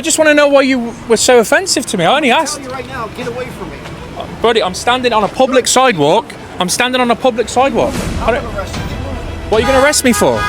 I just want to know why you were so offensive to me. I only asked. I'm telling you right now, get away from me. Buddy, I'm standing on a public sidewalk. I'm standing on a public sidewalk. I'm gonna arrest you. What are you going to arrest me for?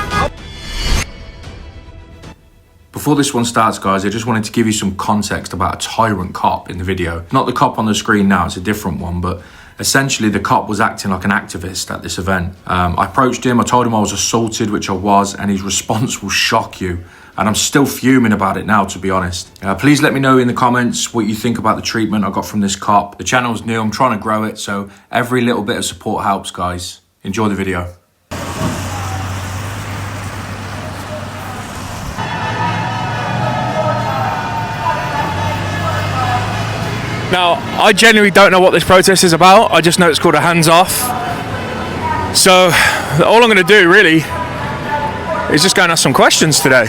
Before this one starts, guys, I just wanted to give you some context about a tyrant cop in the video. Not the cop on the screen now, it's a different one, but essentially the cop was acting like an activist at this event. I approached him, I told him I was assaulted, which I was, and his response will shock you. And I'm still fuming about it now, to be honest. Please let me know in the comments what you think about the treatment I got from this cop. The channel's new, I'm trying to grow it, so every little bit of support helps, guys. Enjoy the video. Now, I genuinely don't know what this protest is about. I just know it's called a hands-off. So, all I'm going to do, really, is just go and ask some questions today.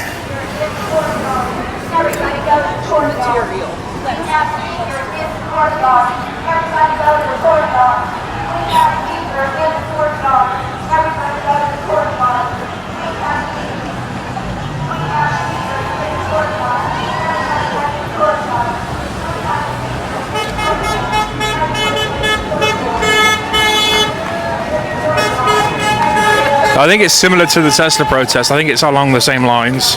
I think it's similar to the Tesla protest. I think it's along the same lines.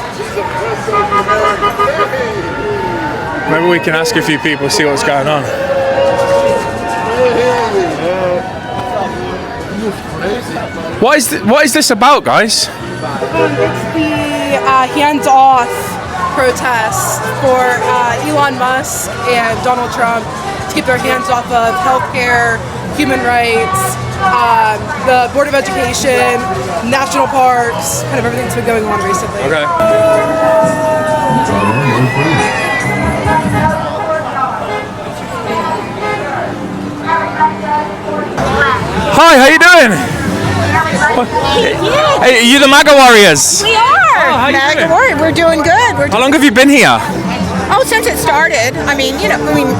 Maybe we can ask a few people, see what's going on. What is this about, guys? It's the hands-off protest for Elon Musk and Donald Trump to keep their hands off of healthcare, human rights, the Board of Education, national parks, kind of everything that's been going on recently. Okay. Hi, how you doing? Hey, are you the MAGA warriors? We are! Oh, MAGA warriors. We're doing good. How long have you been here? Oh, since it started. I mean,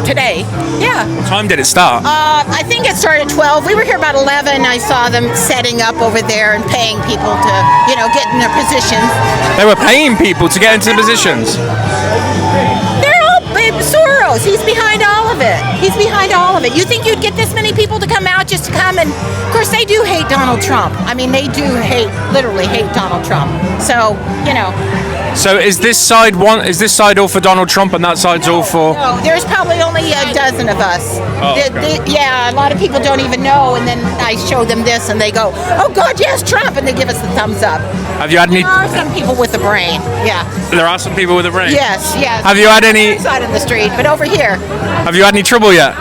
today. Yeah. What time did it start? I think it started at 12. We were here about 11. I saw them setting up over there and paying people to, get in their positions. They were paying people to get into positions? They're all Soros. He's behind all of it. He's behind all of it. You think you'd get this many people to come out just to come and, of course, they do hate Donald Trump. I mean, they do literally hate Donald Trump. So, So is this side all for Donald Trump and that side's all for? No, there's probably only a dozen of us. Oh, okay. Yeah, a lot of people don't even know, and then I show them this, and they go, "Oh God, yes, Trump," and they give us the thumbs up. Have you had any? There are some people with a brain. Yeah. There are some people with a brain. Yes. Have you had any? Side of the street, but over here. Have you had any trouble yet?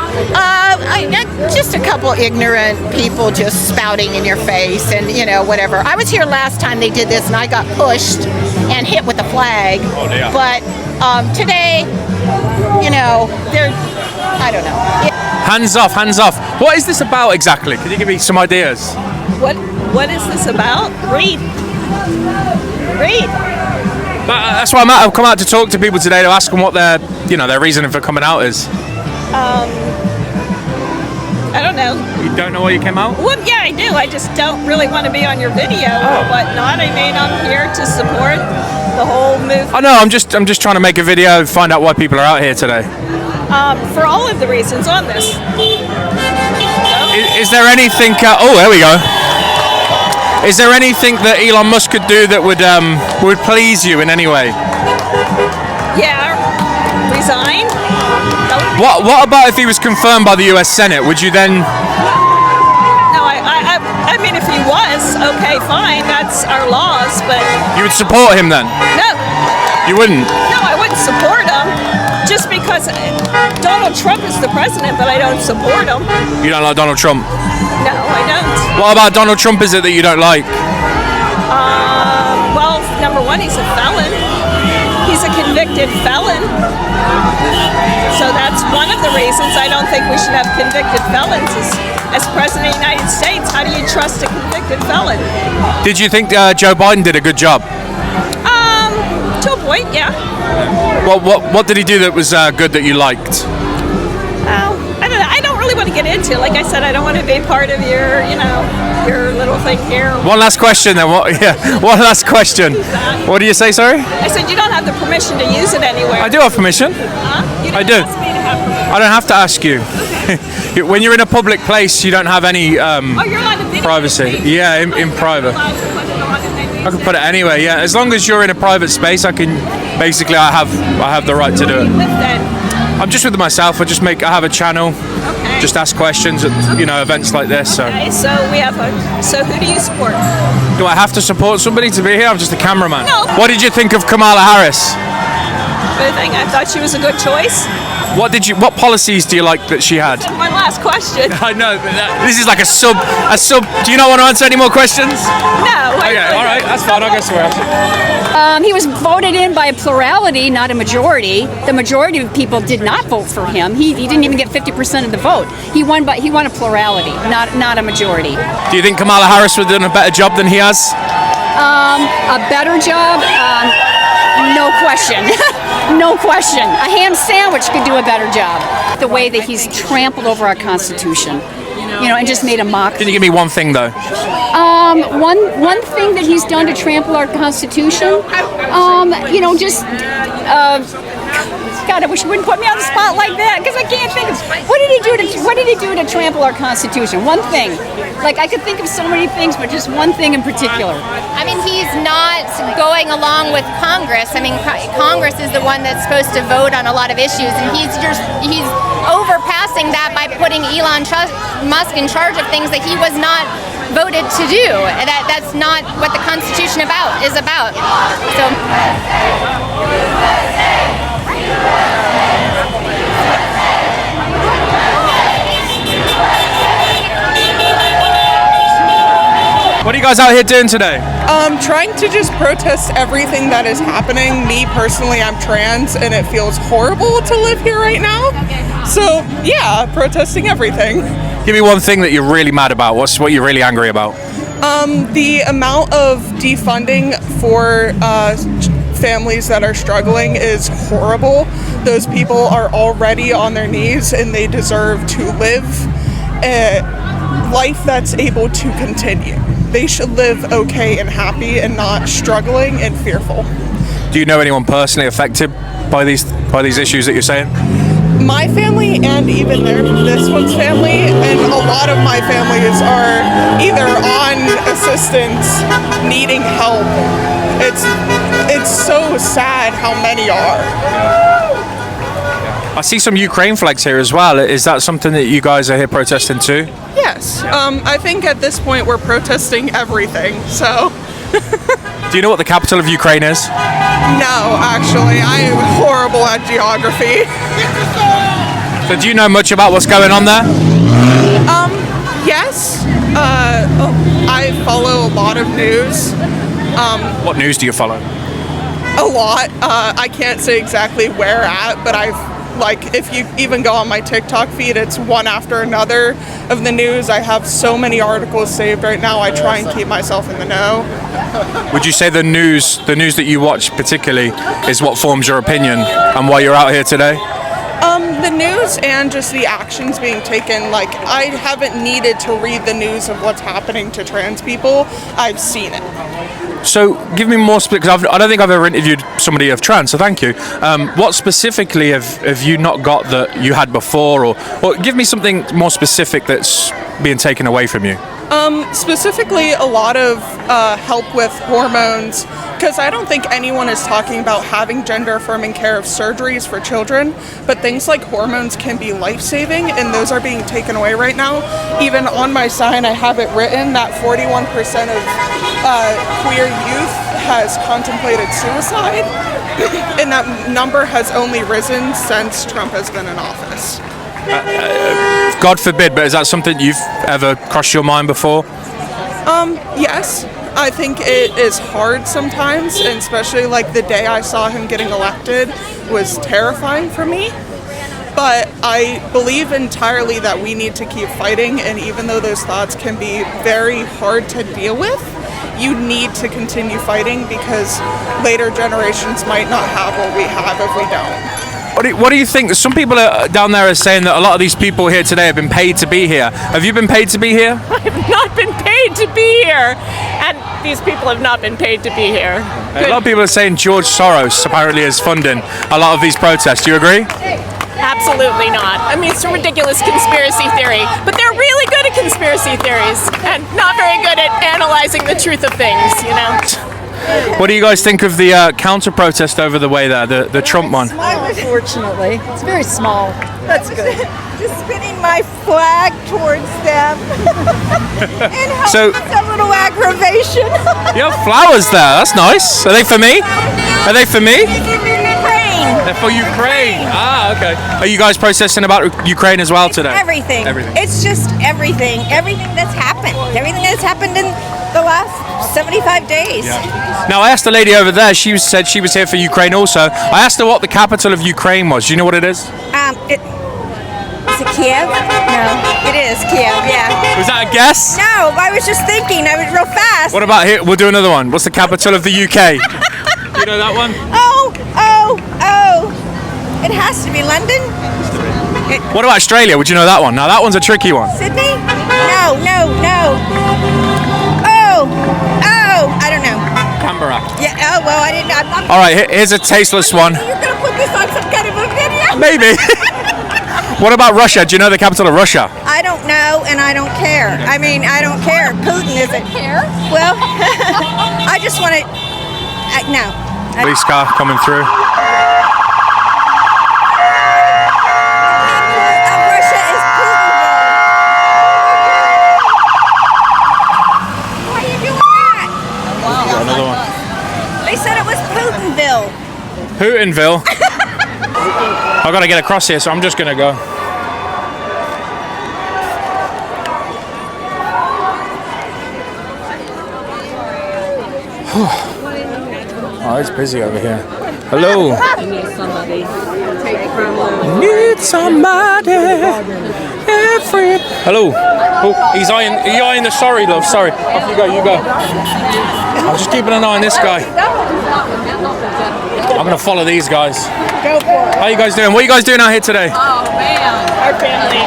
Just a couple ignorant people just spouting in your face, and whatever. I was here last time they did this, and I got pushed and hit with a flag. Oh, dear. But today, I don't know. Hands off, hands off. What is this about exactly? Can you give me some ideas? What is this about? Read. That's why I've come out to talk to people today to ask them what their reasoning for coming out is. I don't know. You don't know why you came out? Well, yeah, I do. I just don't really want to be on your video or whatnot. I mean, I'm here to support the whole movement. I know. I'm just trying to make a video and find out why people are out here today. For all of the reasons on this. Is there anything? There we go. Is there anything that Elon Musk could do that would please you in any way? Yeah. Resign. What about if he was confirmed by the U.S. Senate? Would you then? No, I mean, if he was, okay, fine. That's our laws, but. You would support him then? No. You wouldn't? No, I wouldn't support him. Just because Donald Trump is the president, but I don't support him. You don't like Donald Trump? No, I don't. What about Donald Trump is it that you don't like? Well, number one, he's a felon. He's a convicted felon. So that's one of the reasons I don't think we should have convicted felons as President of the United States. How do you trust a convicted felon? Did you think Joe Biden did a good job? To a point, yeah. What did he do that was good that you liked? I don't know. I don't really want want to get into. Like I said, I don't want to be part of your, your little thing here. One last question then. One last question. What do you say, sorry? I said you don't have the permission to use it anywhere. I do have permission. Huh? You I didn't do. ask me to have permission. I don't have to ask you. When you're in a public place, you don't have any You're allowed to video privacy. it. Yeah, in private. You're allowed to put it on and then I can put it anywhere. Yeah, as long as you're in a private space, I can. Basically, I have the right to do it. With then. I'm just with myself. I have a channel. Okay. Just ask questions at events like this. So, Okay, so we have so who do you support? do I have to support somebody to be here? I'm just a cameraman. No. What did you think of Kamala Harris? Good thing. I thought she was a good choice. What policies do you like that she had? One last question. I know, but this is like a sub. Do you not want to answer any more questions? No. Okay, all right, that's fine. I'll go somewhere else. He was voted in by a plurality, not a majority. The majority of people did not vote for him. He didn't even get 50% of the vote. He won a plurality, not a majority. Do you think Kamala Harris would have done a better job than he has? A better job? No question. No question. A ham sandwich could do a better job. The way that he's trampled over our Constitution, and just made a mock. Can you give me one thing though? One thing that he's done to trample our Constitution, God, I wish you wouldn't put me on the spot like that, because I can't think of what did he do to trample our Constitution? One thing. Like, I could think of so many things, but just one thing in particular. I mean, he's not going along with Congress. I mean, Congress is the one that's supposed to vote on a lot of issues, and he's overpassing that by putting Elon Musk in charge of things that he was not voted to do. That's not what the Constitution is about. So. What are you guys out here doing today? Trying to just protest everything that is happening. Me personally, I'm trans and it feels horrible to live here right now. So yeah, protesting everything. Give me one thing that you're really mad about. What you're really angry about? The amount of defunding for families that are struggling is horrible. Those people are already on their knees and they deserve to live a life that's able to continue. They should live okay and happy and not struggling and fearful. Do you know anyone personally affected by these issues that you're saying? My family and even this one's family and a lot of my families are either on assistance, needing help. It's so sad how many are. I see some Ukraine flags here as well. Is that something that you guys are here protesting too? Yes. I think at this point we're protesting everything, so. Do you know what the capital of Ukraine is? No, actually. I am horrible at geography. So do you know much about what's going on there? Yes. I follow a lot of news. What news do you follow? A lot. I can't say exactly where at, but if you even go on my TikTok feed, it's one after another of the news. I have so many articles saved right now. I try and keep myself in the know. Would you say the news that you watch particularly is what forms your opinion and why you're out here today? The news and just the actions being taken. Like, I haven't needed to read the news of what's happening to trans people. I've seen it. So give me more because I don't think I've ever interviewed somebody of trans, so thank you. What specifically have you not got that you had before, or give me something more specific that's being taken away from you? Specifically a lot of help with hormones, because I don't think anyone is talking about having gender affirming care of surgeries for children, but things like hormones can be life-saving, and those are being taken away right now. Even on my sign I have it written that 41% of queer youth has contemplated suicide, and that number has only risen since Trump has been in office. God forbid, but is that something you've ever crossed your mind before? Yes. I think it is hard sometimes, and especially like the day I saw him getting elected was terrifying for me. But I believe entirely that we need to keep fighting, and even though those thoughts can be very hard to deal with, you need to continue fighting because later generations might not have what we have if we don't. What do you think? Some people down there are saying that a lot of these people here today have been paid to be here. Have you been paid to be here? I've not been paid to be here, and these people have not been paid to be here. A lot of people are saying George Soros apparently is funding a lot of these protests. Do you agree? Absolutely not. I mean, it's a ridiculous conspiracy theory, but they're really good at conspiracy theories and not very good at analyzing the truth of things, you know? What do you guys think of the counter-protest over the way there, the Trump one? Unfortunately, it's very small. That's good. Just spinning my flag towards them. And So- it's a little aggravation. You have flowers there. That's nice. Are they for me? Are they for me? Ukraine. They're for Ukraine. Ah, okay. Are you guys protesting about Ukraine as well today? Everything. Everything. It's just everything. Everything that's happened. Everything that's happened in the last 75 days. Now, I asked the lady over there. She said she was here for Ukraine also. I asked her what the capital of Ukraine was. Do you know what it is? Is it Kiev? No, it is Kiev, yeah. Was that a guess? No, I was just thinking. I was real fast. What about here? We'll do another one. What's the capital of the UK? You know that one? Oh. It has to be London. What about Australia? Would you know that one? Now, that one's a tricky one. Sydney? No. Oh, I don't know. Canberra. Yeah, oh, well, I didn't know. I'm All right, here's a tasteless one. You're going to put this on some kind of a video? Maybe. What about Russia? Do you know the capital of Russia? I don't know, and I don't care. I mean, I don't care. Putin isn't care. Well, I just want to. No. Police car coming through. Russia is Putinville. Why are you doing that? Got another one. They said it was Putinville. Putinville. I've got to get across here, so I'm just going to go. Oh, it's busy over here. Hello. Need somebody. Need somebody. Hello. Oh, he's eyeing the sorry, love. Sorry. Off you go, you go. I'm just keeping an eye on this guy. I'm going to follow these guys. Go for it. How you guys doing? What are you guys doing out here today? Oh, man. Our family.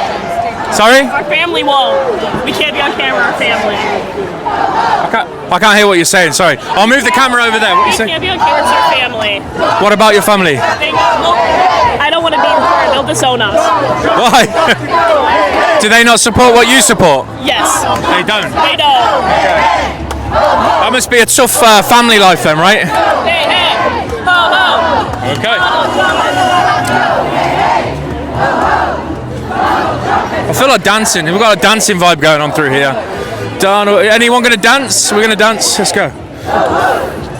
Sorry? Our family won't. We can't be on camera, our family. I can't hear what you're saying, sorry. I'll move the camera over there. What are you We saying? can't be on camera, it's our family. What about your family? I don't want to be in court. They'll disown us. Why? Do they not support what you support? Yes. They don't. They don't. That must be a tough family life then, right? Hey, hey. Ho, ho. Okay. I feel like dancing. We've got a dancing vibe going on through here. Anyone going to dance? We're going to dance. Let's go.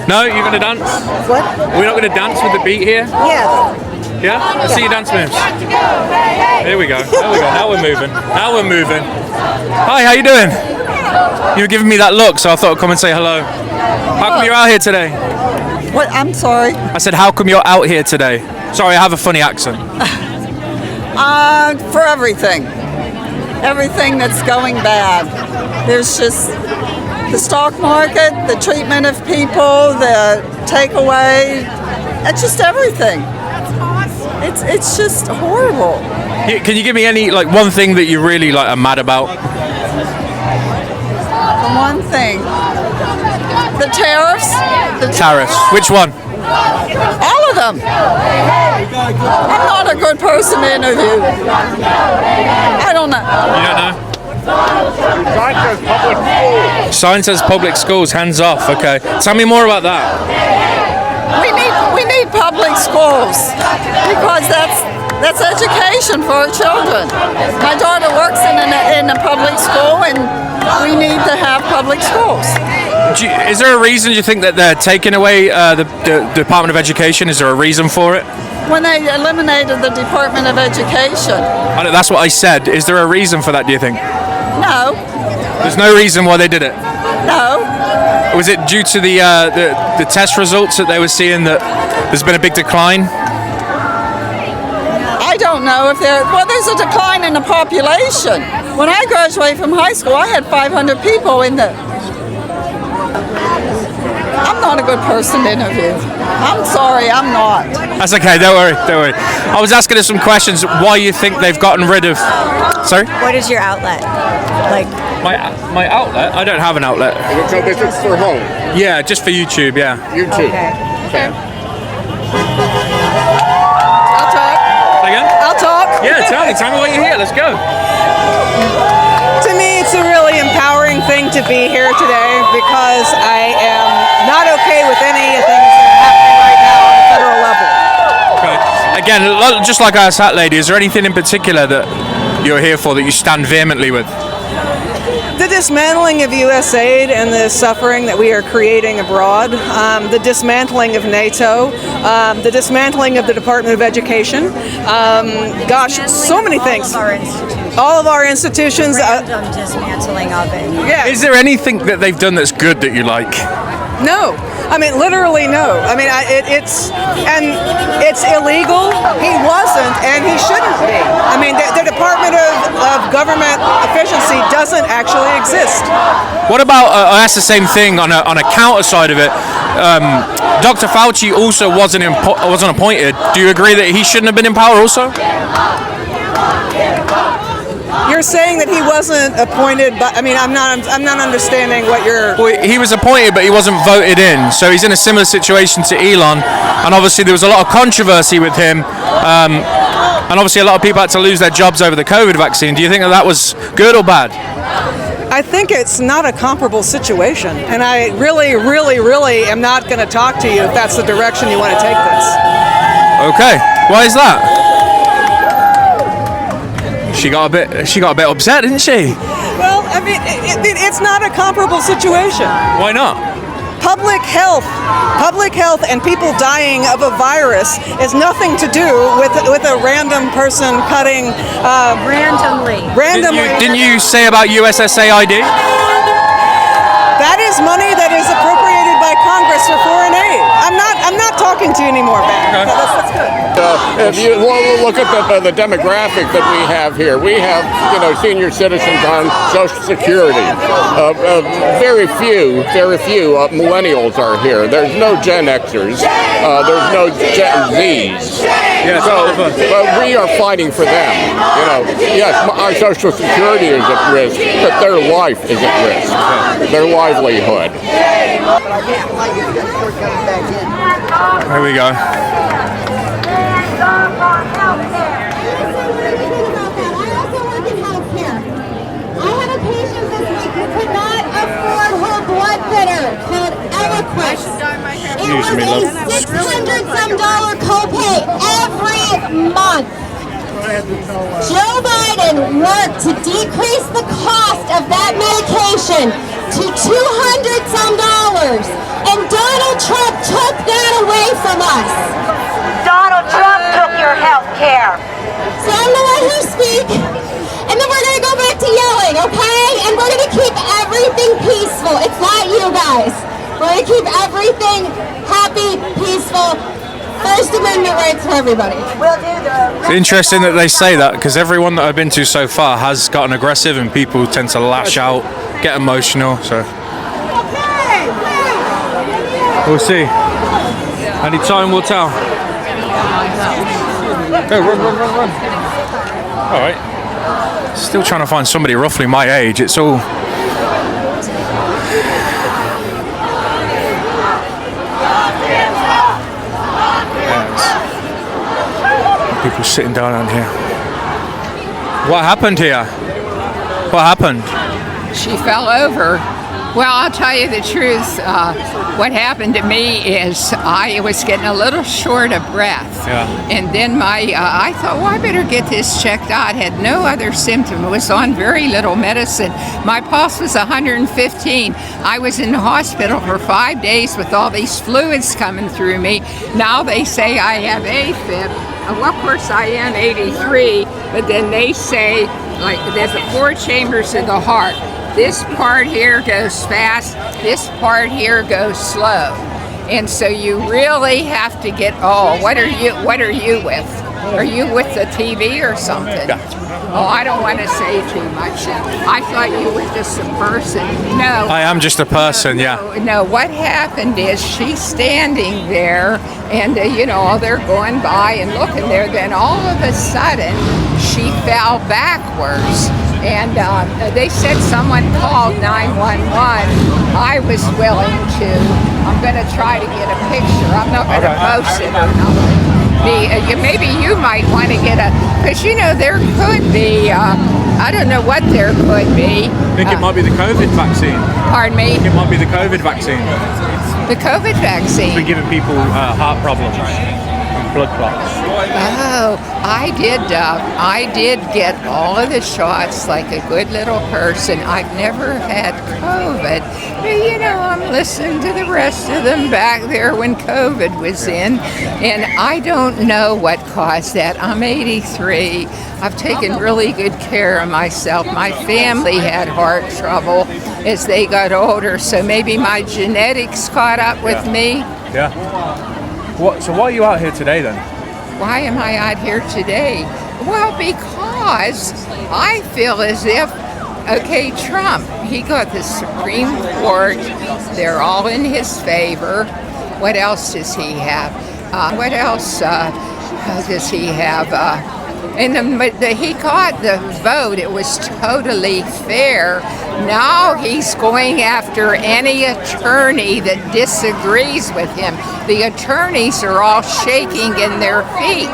No, you're going to dance? What? We're not going to dance with the beat here? Yes. Yeah? Let's see your dance moves. Here we go. There we go. Now we're moving. Now we're moving. Hi, how you doing? You were giving me that look, so I thought I'd come and say hello. How come you're out here today? What? I'm sorry. I said, how come you're out here today? Sorry, I have a funny accent. For everything. Everything that's going bad. There's just the stock market, the treatment of people, the takeaway. It's just everything. It's just horrible. Can you give me any, like, one thing that you really, like, are mad about? The one thing. The tariffs. Tariffs. Which one? All of them. I'm not a good person to interview. I don't know. You don't know? Sign says public schools, hands off. Okay. Tell me more about that. We need public schools because that's education for our children. My daughter works in a public school, and we need to have public schools. Is there a reason you think that they're taking away the Department of Education? Is there a reason for it? When they eliminated the Department of Education. That's what I said. Is there a reason for that, do you think? No. There's no reason why they did it? No. Was it due to the test results that they were seeing that there's been a big decline? I don't know if there's a decline in the population. When I graduated from high school, I had 500 people in the... I'm not a good person to interview. I'm sorry, I'm not. That's okay, don't worry. I was asking her some questions, why you think they've gotten rid of... Sorry? What is your outlet? Like My outlet? I don't have an outlet. So this is for home? Yeah, just for YouTube, yeah. YouTube. Okay. I'll talk. Again? I'll talk. Yeah, tell me what you hear. Let's go. To me, it's a really empowering thing to be here today because I am not okay with any of the things that are happening right now on the federal level. Okay. Again, just like I asked that lady, is there anything in particular that you're here for that you stand vehemently with? The dismantling of U.S. aid and the suffering that we are creating abroad, the dismantling of NATO, the dismantling of the Department of Education, so many things. All of our institutions. Random dismantling of it. Yeah. Is there anything that they've done that's good that you like? No. I mean, literally no. I mean, it's illegal. He wasn't, and he shouldn't be. I mean, the Department of Government Efficiency doesn't actually exist. What about, that's the same thing on a counter side of it. Dr. Fauci also wasn't appointed. Do you agree that he shouldn't have been in power also? You're saying that he wasn't appointed, but I mean, I'm not understanding what you're. Well, he was appointed, but he wasn't voted in. So he's in a similar situation to Elon, and obviously there was a lot of controversy with him, and obviously a lot of people had to lose their jobs over the COVID vaccine. Do you think that was good or bad? I think it's not a comparable situation, and I really, really, really am not going to talk to you if that's the direction you want to take this. Okay, why is that? She got a bit upset, didn't she? Well, I mean, it's not a comparable situation. Why not? Public health and people dying of a virus is nothing to do with a random person cutting randomly. Didn't you say about USSAID? That is money that is appropriated by Congress for foreign aid. I'm not talking to you anymore, Ben. Okay. That's good. If you look at the demographic that we have here, we have senior citizens on Social Security. Very few millennials are here. There's no Gen Xers. There's no Gen Zs. Yes, but we are fighting for them. Yes, our Social Security is at risk, but their life is at risk. Their livelihood. Here we go. It was a $600-some copay every month. Joe Biden worked to decrease the cost of that medication to $200-some, and Donald Trump took that away from us. Donald Trump took your health care. So I'm gonna let her speak, and then we're gonna go back to yelling, okay? And we're gonna keep everything peaceful. It's not you guys. We're gonna keep everything happy, peaceful. First Amendment rights for everybody. It's interesting that they say that, because everyone that I've been to so far has gotten aggressive and people tend to lash out, get emotional, so we'll see. Any time will tell. Go, run. Alright. Still trying to find somebody roughly my age. It's all... People sitting down here. What happened here? What happened? She fell over. Well, I'll tell you the truth. What happened to me is I was getting a little short of breath. Yeah. And then I thought, well, I better get this checked out. I had no other symptom. It was on very little medicine. My pulse was 115. I was in the hospital for 5 days with all these fluids coming through me. Now they say I have AFib. Well, of course I am 83, but then they say, like, there's the 4 chambers of the heart. This part here goes fast, this part here goes slow. And so you really have to get, what are you with? Are you with the TV or something? Yeah. Oh, I don't want to say too much. I thought you were just a person. No. I am just a person, yeah. No, what happened is she's standing there and, they're going by and looking there. Then all of a sudden, she fell backwards. And they said someone called 911. I was willing to. I'm going to try to get a picture. I'm not going to post it or nothing. Maybe you might want to get because there could be, I don't know what there could be. I think it might be the COVID vaccine. Pardon me? I think it might be the COVID vaccine. The COVID vaccine? We're giving people heart problems and blood clots. Oh, I did get all of the shots like a good little person. I've never had COVID. But, I'm listening to the rest of them back there when COVID was in, and I don't know what caused that. I'm 83. I've taken really good care of myself. My family had heart trouble as they got older, so maybe my genetics caught up with me. Yeah. So why are you out here today then? Why am I out here today? Well, because I feel as if, Trump, he got the Supreme Court. They're all in his favor. What else does he have? What else does he have? He got the vote. It was totally fair. Now he's going after any attorney that disagrees with him. The attorneys are all shaking in their feet.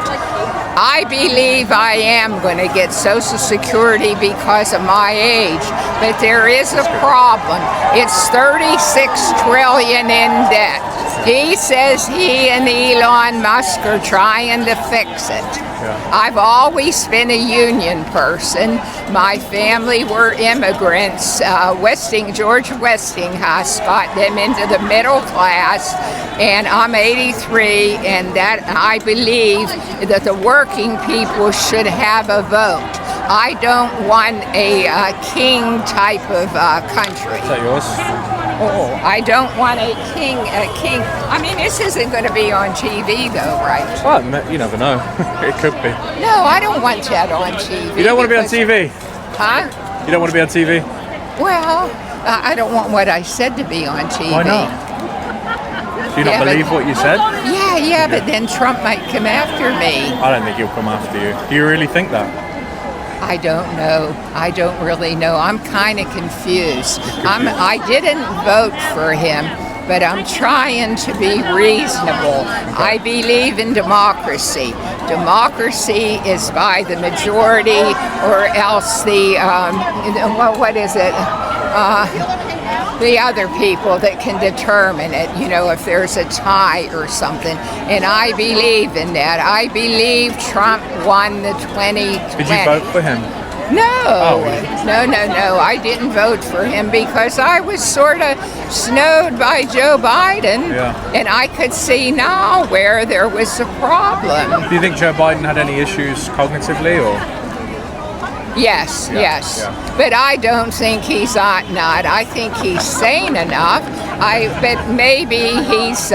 I believe I am going to get Social Security because of my age, but there is a problem. It's $36 trillion in debt. He says he and Elon Musk are trying to fix it. Yeah. I've always been a union person. My family were immigrants. George Westinghouse got them into the middle class, and I'm 83, and that I believe that the working people should have a vote. I don't want a king type of country. Is that yours? Oh, I don't want a king. I mean, this isn't going to be on TV, though, right? Well, you never know. It could be. No, I don't want that on TV. You don't want to be on TV? Huh? You don't want to be on TV? Well, I don't want what I said to be on TV. Why not? Do you not believe what you said? Yeah, but then Trump might come after me. I don't think he'll come after you. Do you really think that? I don't know. I don't really know. I'm kind of confused. I didn't vote for him, but I'm trying to be reasonable. I believe in democracy. Democracy is by the majority, or else the the other people that can determine it, if there's a tie or something. And I believe in that. I believe Trump won the 2020. Did you vote for him? No, no. I didn't vote for him because I was sort of snowed by Joe Biden, and I could see now where there was a problem. Do you think Joe Biden had any issues cognitively, or? Yes. But I don't think he's not. I think he's sane enough. But maybe he's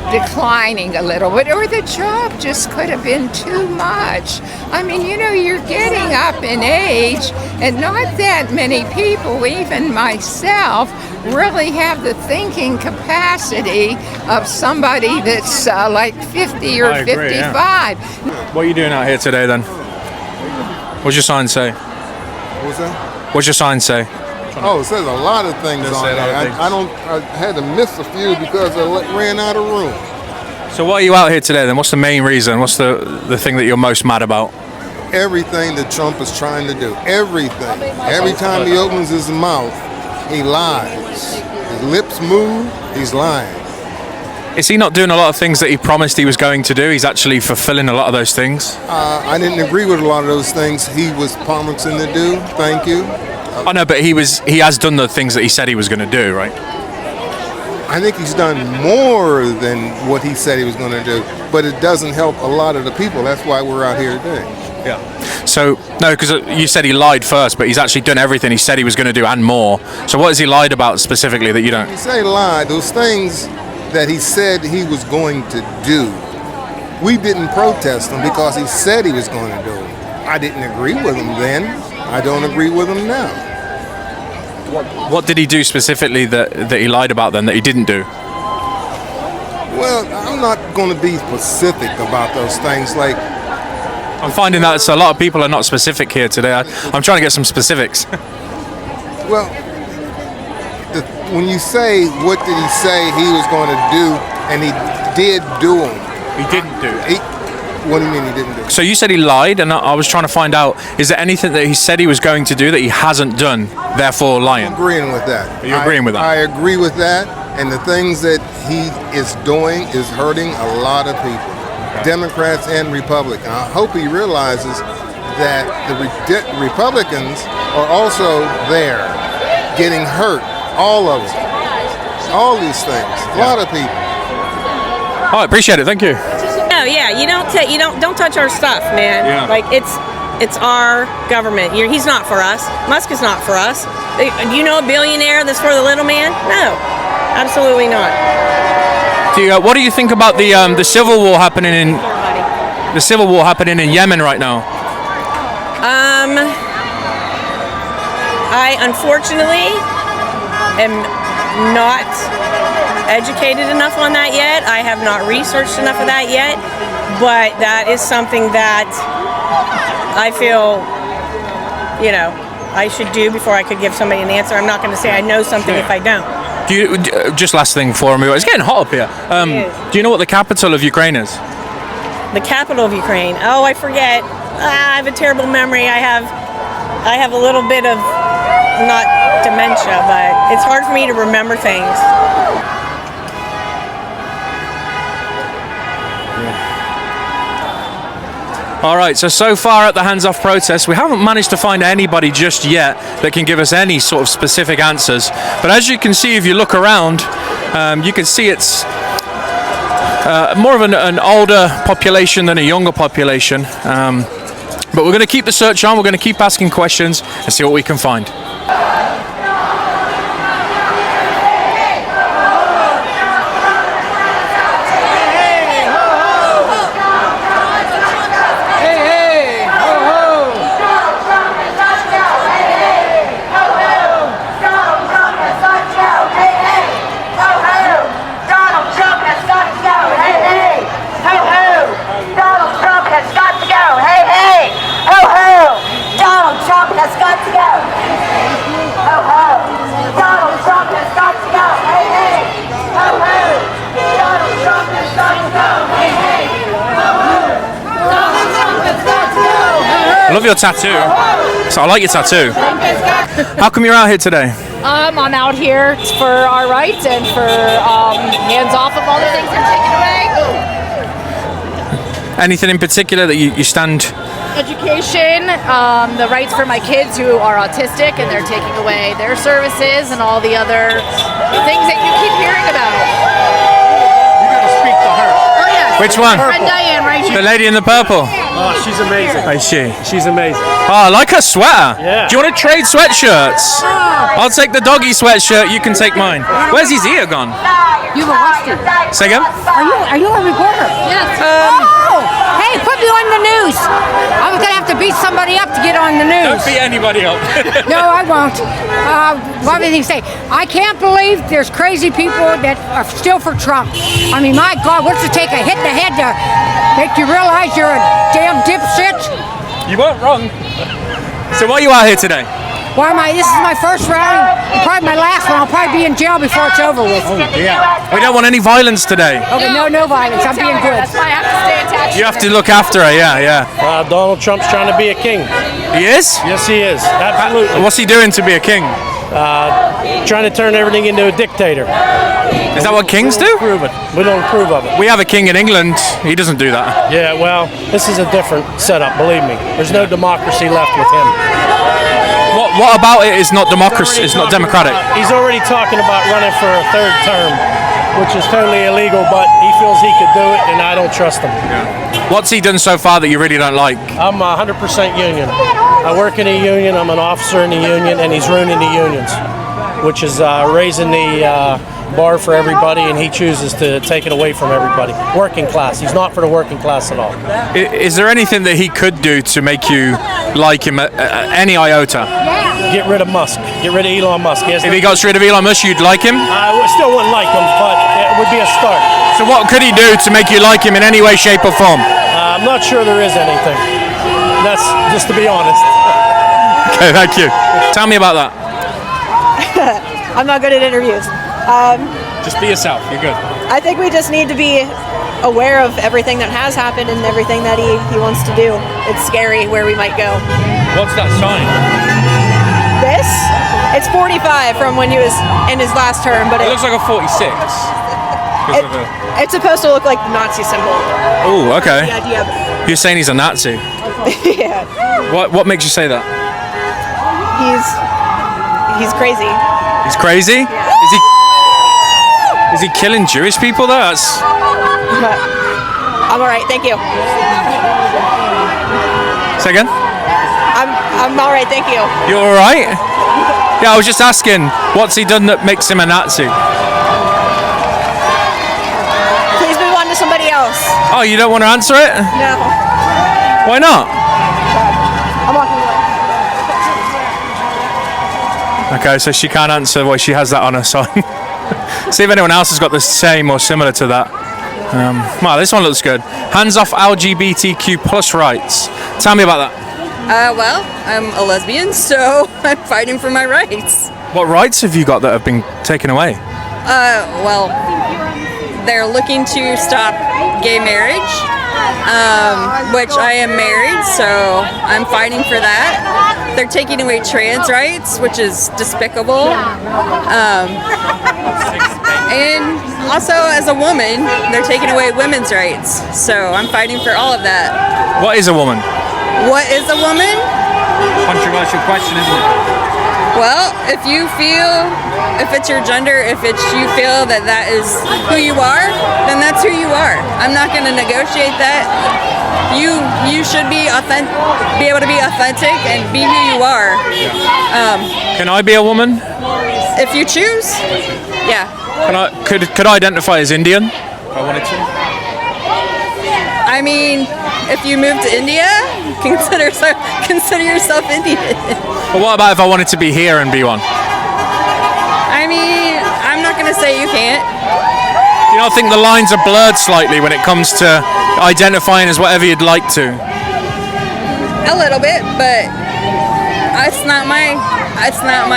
declining a little bit, or the job just could have been too much. I mean, you're getting up in age, and not that many people, even myself, really have the thinking capacity of somebody that's like 50 or 55. Yeah. What are you doing out here today then? What's your sign say? What was that? What's your sign say? Oh, it says a lot of things on there. I had to miss a few because I ran out of room. So why are you out here today then? What's the main reason? What's the thing that you're most mad about? Everything that Trump is trying to do. Everything. Every time he opens his mouth, he lies. His lips move, he's lying. Is he not doing a lot of things that he promised he was going to do? He's actually fulfilling a lot of those things? I didn't agree with a lot of those things he was promising to do. Thank you. I know, but he has done the things that he said he was going to do, right? I think he's done more than what he said he was going to do, but it doesn't help a lot of the people. That's why we're out here today. Yeah. So, no, because you said he lied first, but he's actually done everything he said he was going to do and more. So what has he lied about specifically that you don't? You say lie, those things that he said he was going to do, We didn't protest him because he said he was going to do it. I didn't agree with him then. I don't agree with him now. What did he do specifically that he lied about then that he didn't do? Well, I'm not going to be specific about those things. Like, I'm finding that a lot of people are not specific here today. I'm trying to get some specifics. well, when you say what did he say he was going to do, and he did do them. He didn't do it. What do you mean he didn't do it? So you said he lied, and I was trying to find out, is there anything that he said he was going to do that he hasn't done, therefore lying? I'm agreeing with that. Are you agreeing with that? I agree with that, and the things that he is doing is hurting a lot of people, Democrats and Republicans. I hope he realizes that the Republicans are also there, getting hurt, all of them, all these things, a lot of people. Oh, I appreciate it, thank you. No, yeah, you don't touch our stuff, man. Yeah. Like it's our government. He's not for us. Musk is not for us. Do you know a billionaire that's for the little man? No, absolutely not. What do you think about the civil war happening in Yemen right now? I unfortunately am not educated enough on that yet. I have not researched enough of that yet, but that is something that I feel, I should do before I could give somebody an answer. I'm not going to say I know something if I don't. Just last thing for me, it's getting hot up here. Do you know what the capital of Ukraine is? The capital of Ukraine? Oh, I forget. I have a terrible memory. I have a little bit of, not dementia, but it's hard for me to remember things. All right, so far at the Hands Off protest, we haven't managed to find anybody just yet that can give us any sort of specific answers. But as you can see, if you look around, you can see it's more of an older population than a younger population. But we're going to keep the search on, we're going to keep asking questions and see what we can find. I love your tattoo. So I like your tattoo. How come you're out here today? I'm out here for our rights and for hands off of all the things they're taking away. Anything in particular that you stand? Education, the rights for my kids who are autistic, and they're taking away their services and all the other things that you keep hearing about. You gotta speak to her. Oh yeah. Which one? Friend Diane, right here. The lady in the purple. Oh, she's amazing. Is she? She's amazing. Oh, I like her sweater. Yeah. Do you want to trade sweatshirts? I'll take the doggy sweatshirt. You can take mine. Where's his ear gone? You've arrested. Say again? Are you a reporter? Yes. Hey, put me on the news. I'm gonna have to beat somebody up to get on the news. Don't beat anybody up. No, I won't. What did he say? I can't believe there's crazy people that are still for Trump. I mean, my God, what's it take a hit in the head to make you realize you're a damn dipshit? You weren't wrong. So why are you out here today? Why am I? This is my first rally, probably my last one. I'll probably be in jail before it's over with. Yeah. We don't want any violence today. Okay, no violence. I'm being good. That's why I have to stay attached. You have to look after her, yeah. Donald Trump's trying to be a king. He is? Yes, he is. Absolutely. What's he doing to be a king? Trying to turn everything into a dictator. Is that what kings do? We don't approve of it. We have a king in England. He doesn't do that. Yeah, well, this is a different setup, believe me. There's no democracy left with him. What about it is not democracy? It's not democratic. He's already talking about running for a third term, which is totally illegal, but he feels he could do it, and I don't trust him. What's he done so far that you really don't like? I'm 100% union. I work in a union, I'm an officer in the union, and he's ruining the unions, which is raising the bar for everybody, and he chooses to take it away from everybody. Working class. He's not for the working class at all. Is there anything that he could do to make you like him any iota? Get rid of Musk. Get rid of Elon Musk. If he got rid of Elon Musk, you'd like him? I still wouldn't like him, but it would be a start. So what could he do to make you like him in any way, shape or form? I'm not sure there is anything. That's just to be honest. Okay, thank you. Tell me about that. I'm not good at interviews. Just be yourself. You're good. I think we just need to be aware of everything that has happened and everything that he wants to do. It's scary where we might go. What's that sign? This? It's 45 from when he was in his last term, but It looks like a 46. it's supposed to look like the Nazi symbol. Oh, okay. The idea of You're saying he's a Nazi. yeah. What makes you say that? He's crazy. He's crazy? Yeah. Is he killing Jewish people though? That's... I'm all right, thank you. Say again? I'm all right, thank you. You're all right? Yeah, I was just asking, what's he done that makes him a Nazi? Please move on to somebody else. Oh, you don't want to answer it? No. Why not? I'm walking away. Okay, so she can't answer why she has that on her sign. See if anyone else has got the same or similar to that. Wow, this one looks good. Hands off LGBTQ plus rights. Tell me about that. Well, I'm a lesbian, so I'm fighting for my rights. What rights have you got that have been taken away? Well, they're looking to stop gay marriage, which I am married, so I'm fighting for that. They're taking away trans rights, which is despicable. And also, as a woman, they're taking away women's rights, so I'm fighting for all of that. What is a woman? What is a woman? Controversial question, isn't it? Well, if you feel, if it's your gender, if it's you feel that that is who you are, then that's who you are. I'm not going to negotiate that. You should be able to be authentic and be who you are. Can I be a woman? If you choose, yeah. Could I identify as Indian if I wanted to? I mean, if you move to India, consider yourself Indian. But what about if I wanted to be here and be one? I mean, I'm not going to say you can't. Do you not think the lines are blurred slightly when it comes to identifying as whatever you'd like to? A little bit, but it's not my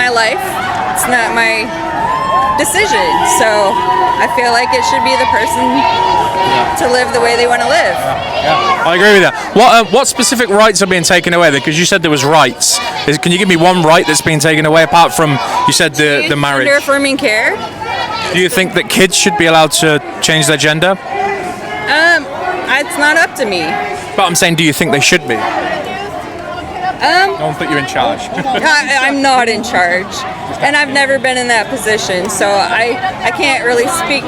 life. It's not my decision. So I feel like it should be the person to live the way they want to live. Yeah, I agree with that. What specific rights are being taken away? Because you said there was rights. Can you give me one right that's being taken away apart from you said the marriage? Gender affirming care. Do you think that kids should be allowed to change their gender? It's not up to me. But I'm saying, do you think they should be? No one put you in charge. I'm not in charge, and I've never been in that position, so I can't really speak.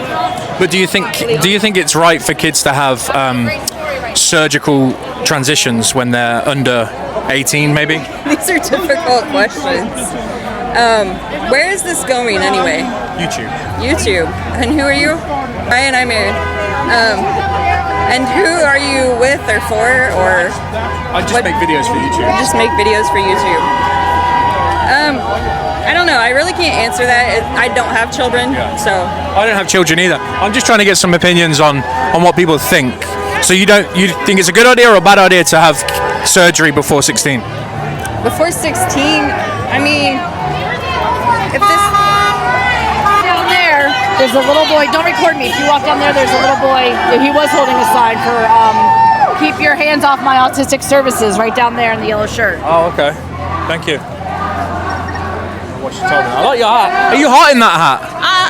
But do you think it's right for kids to have surgical transitions when they're under 18, maybe? These are difficult questions. Where is this going anyway? YouTube. And who are you? Ryan, I'm married. And who are you with or for, or? I just make videos for YouTube. Just make videos for YouTube. I don't know. I really can't answer that. I don't have children, so. I don't have children either. I'm just trying to get some opinions on what people think. So you think it's a good idea or a bad idea to have surgery before 16? Before 16, I mean, if this. Down there's a little boy. Don't record me. If you walk down there's a little boy. He was holding a sign for keep your hands off my autistic services right down there in the yellow shirt. Oh, okay. Thank you. What she told me. I like your hat. Are you hot in that hat?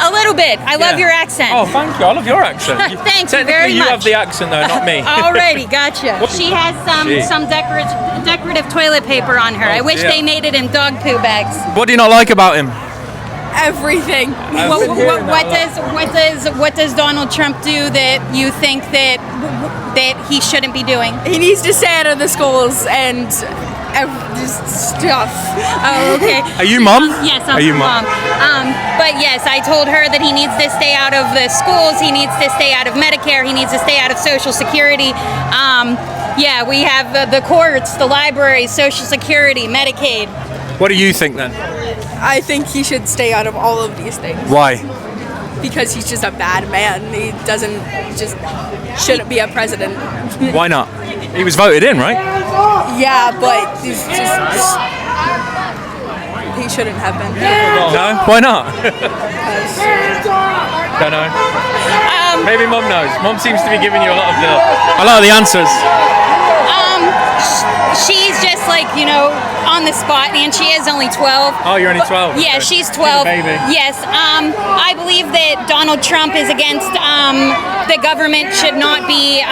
A little bit. I love your accent. Oh, thank you. I love your accent. Thank you very much. You have the accent though, not me. Alrighty, gotcha. She has some decorative toilet paper on her. I wish they made it in dog poo bags. What do you not like about him? Everything. What does Donald Trump do that you think that he shouldn't be doing? He needs to stay out of the schools and Just stuff. Oh, okay. Are you mom? Yes, I'm Are you her mom? But yes, I told her that he needs to stay out of the schools. He needs to stay out of Medicare. He needs to stay out of Social Security. Yeah, we have the courts, the libraries, Social Security, Medicaid. What do you think then? I think he should stay out of all of these things. Why? Because he's just a bad man. He shouldn't be a president. Why not? He was voted in, right? Yeah, but he's just he shouldn't have been. No? Why not? Don't know. Maybe Mum knows. Mum seems to be giving you a lot of the answers. She's just like, on the spot, and she is only 12. Oh, you're only 12? Yeah, Okay. she's 12. Baby. Yes. I believe that Donald Trump is against the government should not be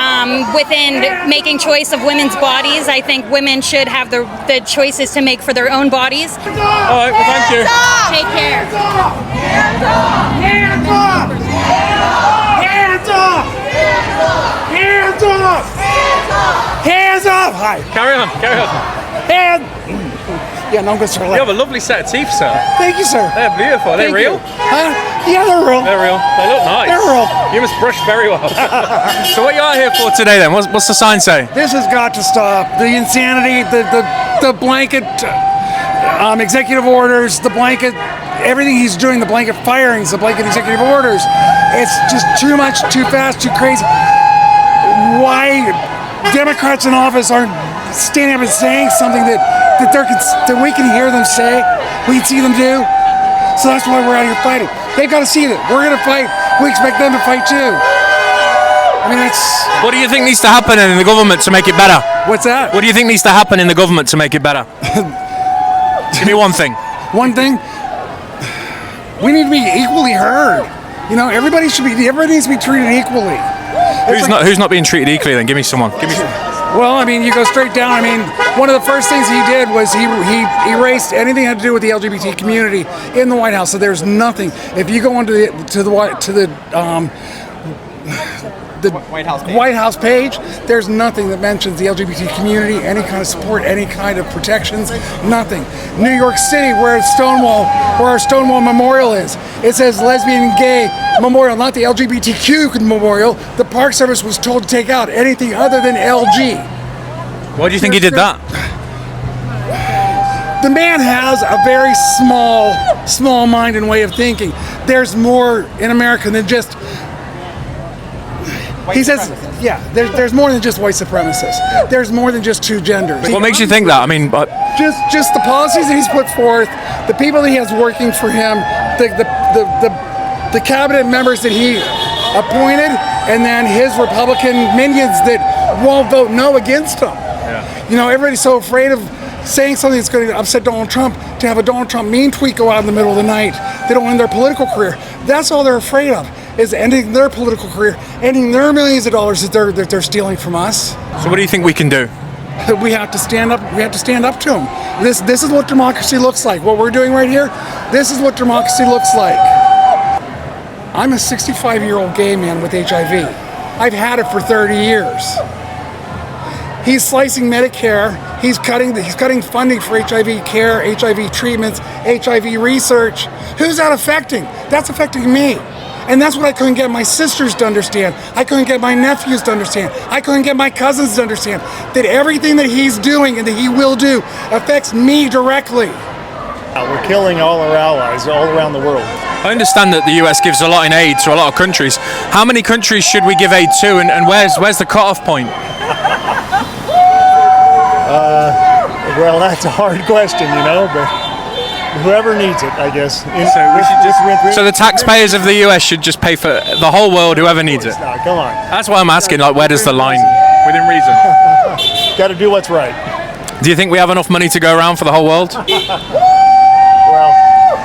within making choice of women's bodies. I think women should have the choices to make for their own bodies. All right, well, thank you. Take care. Hands up! Hands up! Hands up! Hands up! Hands up! Hi. Carry on. Yeah, no, I'm going to start You have a lovely set of teeth, sir. Thank you, sir. They're beautiful. Are they Thank real? you. Yeah, they're real. They're real. They look nice. They're real. You must brush very well. So what you are here for today then? What's the sign say? This has got to stop. The insanity, the blanket executive orders, the blanket, everything he's doing, the blanket firings, the blanket executive orders. It's just too much, too fast, too crazy. Why Democrats in office aren't standing up and saying something that we can hear them say, we can see them do. So that's why we're out here fighting. They've got to see that we're going to fight. We expect them to fight too. I mean, that's. What do you think needs to happen in the government to make it better? What's that? What do you think needs to happen in the government to make it better? Give me one thing. One thing. We need to be equally heard. Everybody needs to be treated equally. Who's not being treated equally then? Give me someone. Well, I mean, you go straight down. I mean, one of the first things he did was he erased anything that had to do with the LGBT community in the White House. So there's nothing. If you go onto the White House page, there's nothing that mentions the LGBT community, any kind of support, any kind of protections, nothing. New York City, where our Stonewall Memorial is, it says lesbian and gay memorial, not the LGBTQ memorial. The Park Service was told to take out anything other than LG. Why do you think he did that? The man has a very small mind and way of thinking. There's more in America than just. He says, yeah, there's more than just white supremacists. There's more than just two genders. What makes you think that? I mean, just the policies that he's put forth, the people that he has working for him, the cabinet members that he appointed, and then his Republican minions that won't vote no against him. Yeah. Everybody's so afraid of saying something that's going to upset Donald Trump, to have a Donald Trump mean tweet go out in the middle of the night. They don't end their political career. That's all they're afraid of, is ending their political career, ending their millions of dollars that they're stealing from us. So what do you think we can do? We have to stand up. We have to stand up to them. This is what democracy looks like. What we're doing right here, this is what democracy looks like. I'm a 65-year-old gay man with HIV. I've had it for 30 years. He's slicing Medicare. He's cutting funding for HIV care, HIV treatments, HIV research. Who's that affecting? That's affecting me. And that's what I couldn't get my sisters to understand. I couldn't get my nephews to understand. I couldn't get my cousins to understand that everything that he's doing and that he will do affects me directly. We're killing all our allies all around the world. I understand that the US gives a lot in aid to a lot of countries. How many countries should we give aid to, and where's the cutoff point? Well, that's a hard question, but whoever needs it, I guess. So the taxpayers of the US should just pay for the whole world, whoever needs it. Come on. That's why I'm asking, where does the line, within reason? Got to do what's right. Do you think we have enough money to go around for the whole world? Well,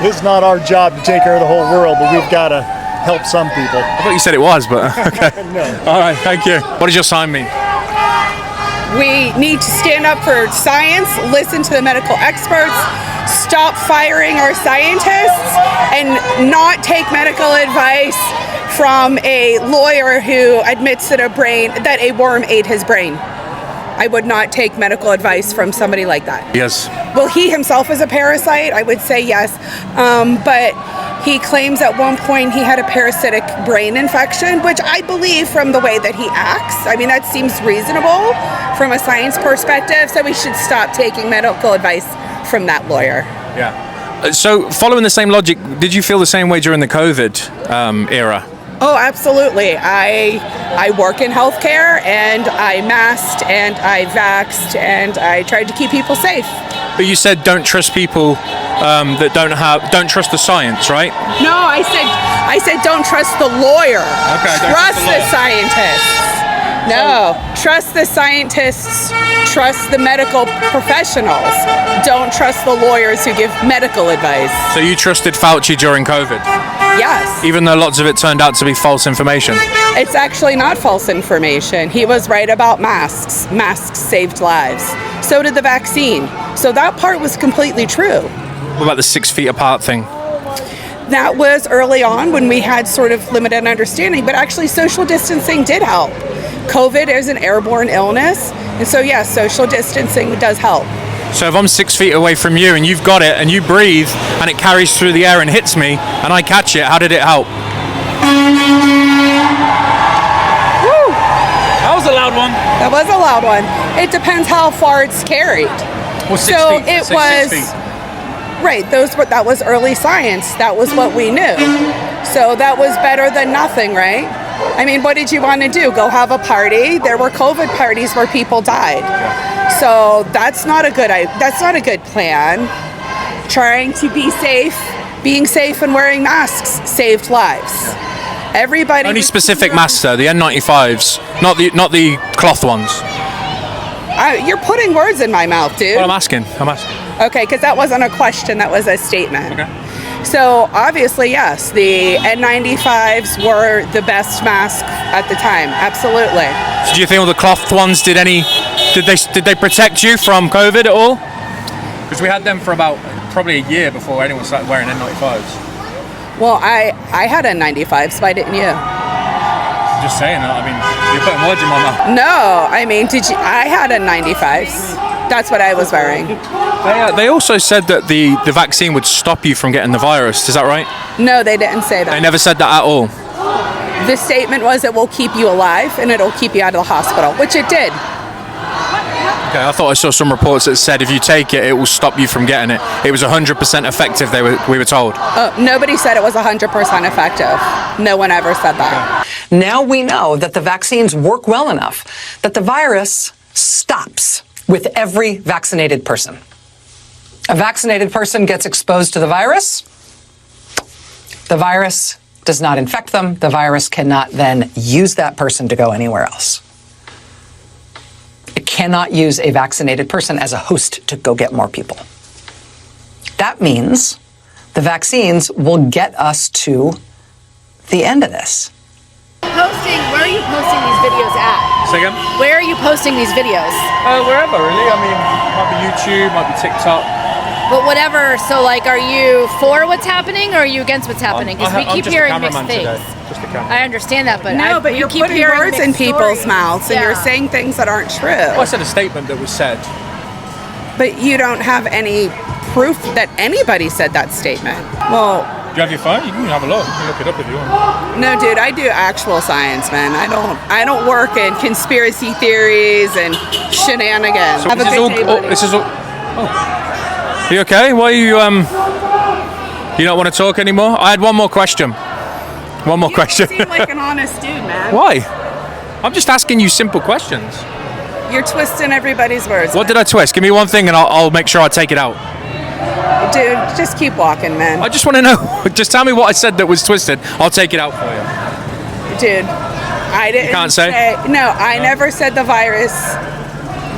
it's not our job to take care of the whole world, but we've got to help some people. I thought you said it was, but okay. No. All right, thank you. What does your sign mean? We need to stand up for science, listen to the medical experts, stop firing our scientists, and not take medical advice from a lawyer who admits that a worm ate his brain. I would not take medical advice from somebody like that. Yes. Well, he himself is a parasite. I would say yes. But he claims at one point he had a parasitic brain infection, which I believe from the way that he acts. I mean, that seems reasonable from a science perspective. So we should stop taking medical advice from that lawyer. Yeah. So following the same logic, did you feel the same way during the COVID era? Oh, absolutely. I work in healthcare, and I masked, and I vaxxed, and I tried to keep people safe. But you said don't trust people that don't trust the science, right? No, I said don't trust the lawyer. Okay, trust the scientists. No, trust the scientists. Trust the medical professionals. Don't trust the lawyers who give medical advice. So you trusted Fauci during COVID? Yes. Even though lots of it turned out to be false information? It's actually not false information. He was right about masks. Masks saved lives. So did the vaccine. So that part was completely true. What about the 6 feet apart thing? That was early on when we had sort of limited understanding, but actually social distancing did help. COVID is an airborne illness, and so yes, social distancing does help. So if I'm 6 feet away from you and you've got it and you breathe and it carries through the air and hits me and I catch it, how did it help? Woo! That was a loud one. That was a loud one. It depends how far it's carried. Well, 6 so feet. it Say was 6 feet. right. That was early science. That was what we knew. So that was better than nothing, right? I mean, what did you want to do? Go have a party? There were COVID parties where people died. So that's not a good plan. Trying to be safe, being safe and wearing masks saved lives. Everybody. Only specific masks though, the N95s, not the cloth ones. You're putting words in my mouth, dude. Well, I'm asking. Okay, because that wasn't a question, that was a statement. Okay. So obviously, yes, the N95s were the best mask at the time. Absolutely. So do you think all the cloth ones did they protect you from COVID at all? Because we had them for about probably a year before anyone started wearing N95s. Well, I had N95s, why didn't you? Just saying that. I mean, you're putting words in my mouth. No, I mean, I had N95s. That's what I was wearing. They also said that the vaccine would stop you from getting the virus. Is that right? No, they didn't say that. They never said that at all. The statement was it will keep you alive and it'll keep you out of the hospital, which it did. Okay, I thought I saw some reports that said if you take it, it will stop you from getting it. It was 100% effective, we were told. Nobody said it was 100% effective. No one ever said that. Now we know that the vaccines work well enough that the virus stops with every vaccinated person. A vaccinated person gets exposed to the virus does not infect them. The virus cannot then use that person to go anywhere else. It cannot use a vaccinated person as a host to go get more people. That means the vaccines will get us to the end of this. Where are you posting these videos at? Say again? Where are you posting these videos? Wherever, really. I mean, might be YouTube, might be TikTok. But whatever, so like, are you for what's happening or are you against what's happening? Because we keep hearing mixed things. Just a camera. I understand that, but no, but you you're keep putting hearing words in mixed people's stories. mouths, and Yeah. you're saying things that aren't true. Well, I said a statement that was said. But you don't have any proof that anybody said that statement. Well, Do you have your phone? You can have a look. You can look it up if you want. no, dude, I do actual science, man. I don't work in conspiracy theories and shenanigans. So Have a this is good all. day, buddy. This is all. Oh. You okay? Why are you You don't want to talk anymore? I had one more question. One more question. You seem like an honest dude, man. Why? I'm just asking you simple questions. You're twisting everybody's words. What did I twist? Give me one thing and I'll make sure I take it out. Dude, just keep walking, man. I just want to know. Just tell me what I said that was twisted. I'll take it out for you. Dude, I didn't. You can't say? No, I never said the virus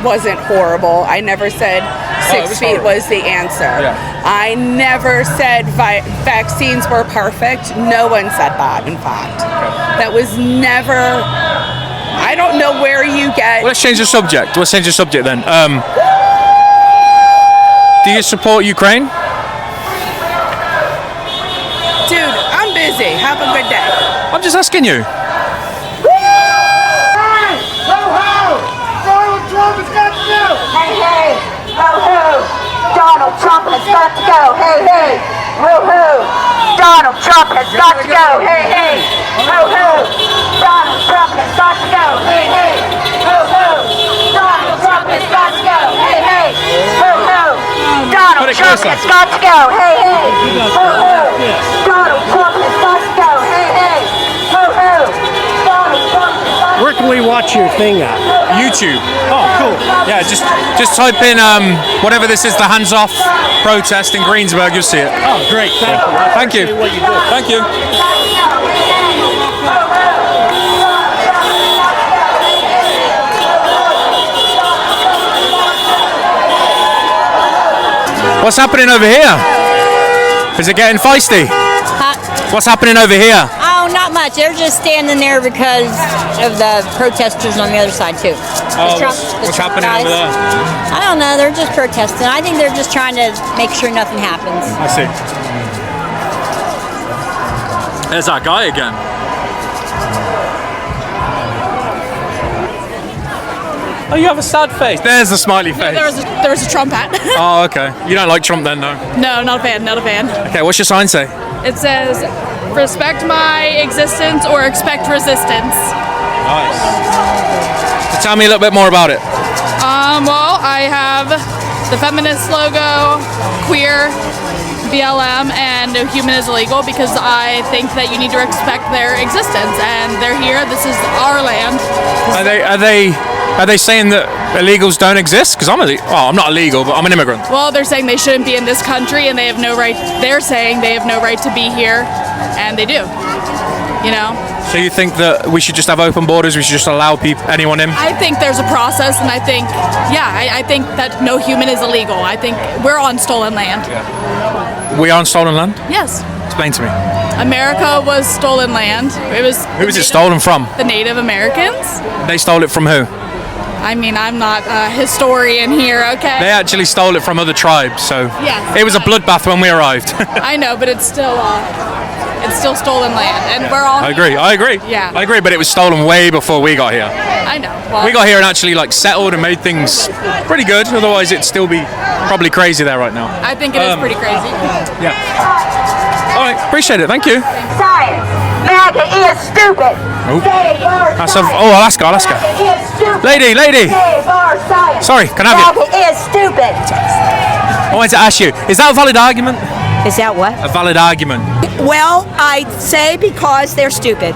wasn't horrible. I never said 6 feet horrible. was the answer. Yeah. I never said vaccines were perfect. No one said that, in fact. That was never. I don't know where you get. Well, let's change the subject. Let's change the subject then. Do you support Ukraine? Dude, I'm busy. Have a good day. I'm just asking you. Donald Trump is Trump has got to go. Hey, hey. Ho, ho. Donald Trump has got to go. Hey, hey. Ho, ho. Donald Trump has got to go. Hey, hey. Ho, ho. Donald Trump has got to go. Hey, hey. Ho, ho. Donald Trump has got to go. Hey, hey. Ho, ho. Donald Trump has got to go. Where can we watch your thing at? YouTube. Oh, cool. Yeah, just type in whatever this is, the hands off protest in Greensburg. You'll see it. Oh, great. Thank you. Thank you. What you do. Thank you. What's happening over here? Is it getting feisty? What's happening over here? Oh, not much. They're just standing there because of the protesters on the other side, too. What's happening over there? I don't know. They're just protesting. I think they're just trying to make sure nothing happens. I see. There's that guy again. Oh, you have a sad face. There's the smiley face. There was a Trump hat. Oh, okay. You don't like Trump then, no? No, not a fan. Not a fan. Okay, what's your sign say? It says, "Respect my existence or expect resistance." Nice. So tell me a little bit more about it. Well, I have the feminist logo, queer, BLM, and no human is illegal because I think that you need to respect their existence, and they're here. This is our land. Are they saying that illegals don't exist? Because I'm not illegal, but I'm an immigrant. Well, they're saying they shouldn't be in this country, and they have no right. They're saying they have no right to be here, and they do. You know. So you think that we should just have open borders? We should just allow anyone in? I think there's a process, and I think, I think that no human is illegal. I think we're on stolen land. We are on stolen land? Yes. Explain to me. America was stolen land. It was. Who was it stolen from? The Native Americans. They stole it from who? I mean, I'm not a historian here, okay? They actually stole it from other tribes, so yes, it was a bloodbath when we arrived. I know, but it's still stolen land, and we're all. I agree. Yeah. I agree, but it was stolen way before we got here. I know. Well, we got here and actually settled and made things pretty good. Otherwise, it'd still be probably crazy there right now. I think it is pretty crazy. Yeah. All right, appreciate it. Thank you. Science. MAGA is stupid. Alaska. Lady. Sorry, can I have you? MAGA is stupid. I wanted to ask you, is that a valid argument? Is that what? A valid argument. Well, I'd say because they're stupid.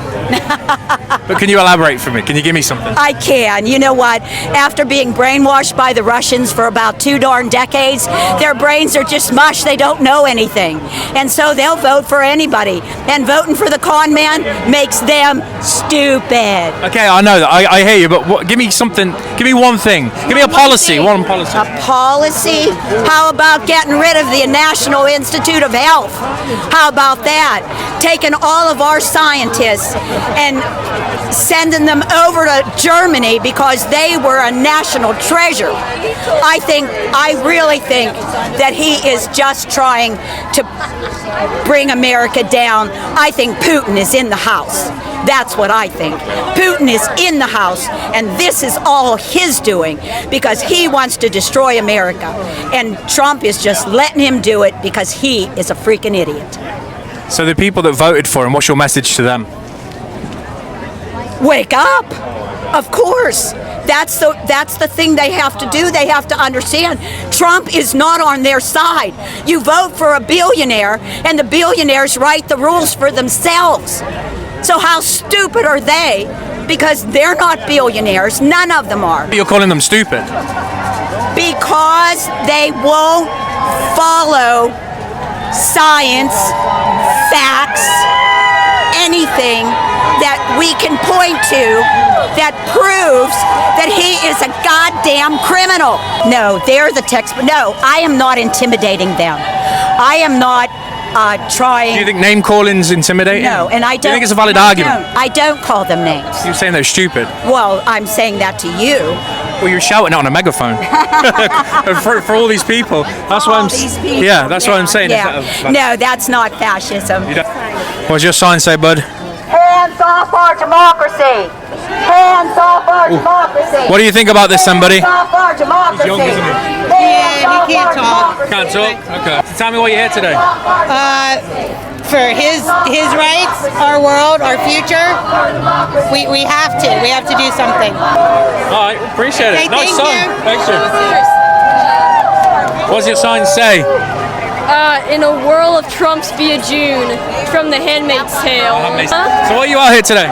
But can you elaborate for me? Can you give me something? I can. You know what? After being brainwashed by the Russians for about 2 darn decades, their brains are just mush. They don't know anything. And so they'll vote for anybody. And voting for the con man makes them stupid. Okay, I know that. I hear you, but give me something. Give me one thing. Give me a policy. One policy. A policy? How about getting rid of the National Institute of Health? How about that? Taking all of our scientists and sending them over to Germany because they were a national treasure. I really think that he is just trying to bring America down. I think Putin is in the house. That's what I think. Putin is in the house, and this is all his doing because he wants to destroy America. And Trump is just letting him do it because he is a freaking idiot. So the people that voted for him, what's your message to them? Wake up! Of course. That's the thing they have to do. They have to understand Trump is not on their side. You vote for a billionaire, and the billionaires write the rules for themselves. So how stupid are they? Because they're not billionaires. None of them are. You're calling them stupid? Because they won't follow science, facts, anything that we can point to that proves that he is a goddamn criminal. No, they're the textbook. No, I am not intimidating them. I am not trying. Do you think name calling's intimidating? No, and I don't. Do you think it's a valid argument? I don't call them names. You're saying they're stupid. Well, I'm saying that to you. Well, you're shouting it on a megaphone for all these people. That's what I'm. Yeah, that's what I'm saying. Yeah. No, that's not fascism. What's your sign say, bud? Hands off our democracy. Hands off our democracy. What do you think about this, somebody? Hands off our democracy. He's young, isn't he? Hands off Can't talk. Can't talk? Okay. So tell me why you're here today. For his rights, our world, our future, we have to. We have to do something. All right, appreciate it. Okay, Nice thank sign. you. Thanks, you. What does your sign say? In a whirl of Trumps be a June from The Handmaid's Tale. So why are you out here today?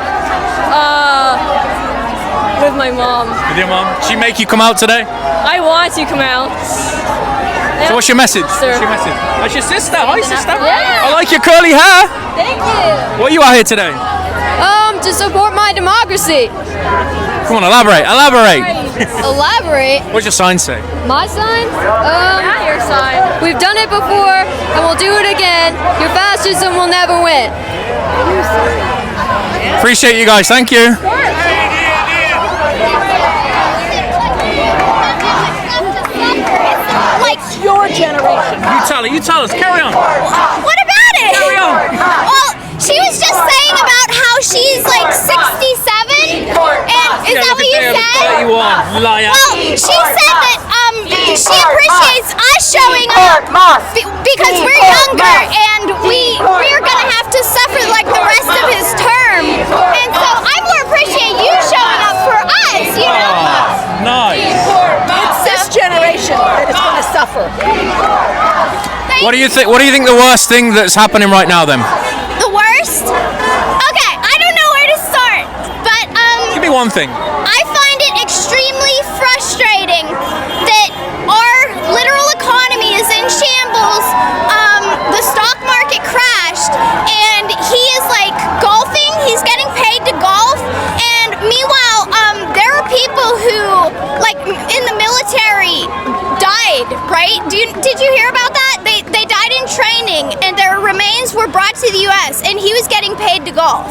With my mom. With your mom? She make you come out today? I want to come out. So what's your message? Sir. What's your message? That's your sister. Hi, sister. Yeah. I like your curly hair. Thank you. What are you out here today? To support my democracy. Come on, elaborate. Elaborate. What's your sign say? My sign? Your sign. We've done it before, and we'll do it again. Your fascism will never win. Appreciate you guys. Thank you. Like your generation. You tell us. Carry on. What about it? Carry on. Well, she was just saying about how she's like 67. And is that what you said? 31, liar. Well, she said that she appreciates us showing up because we're younger and we're gonna have to suffer like the rest of his term. And so I more appreciate you showing up for us, you know? Nice. It's this generation that is going to suffer. What do you think? What do you think the worst thing that's happening right now, then? The worst? Okay, I don't know where to start, but Give me one thing. I find it extremely frustrating that our literal economy is in shambles. The stock market crashed, and he is like golfing. He's getting paid to golf, and meanwhile, there are people who, like in the military, died. Right? Did you hear about that? They died in training, and their remains were brought to the U.S., and he was getting paid to golf.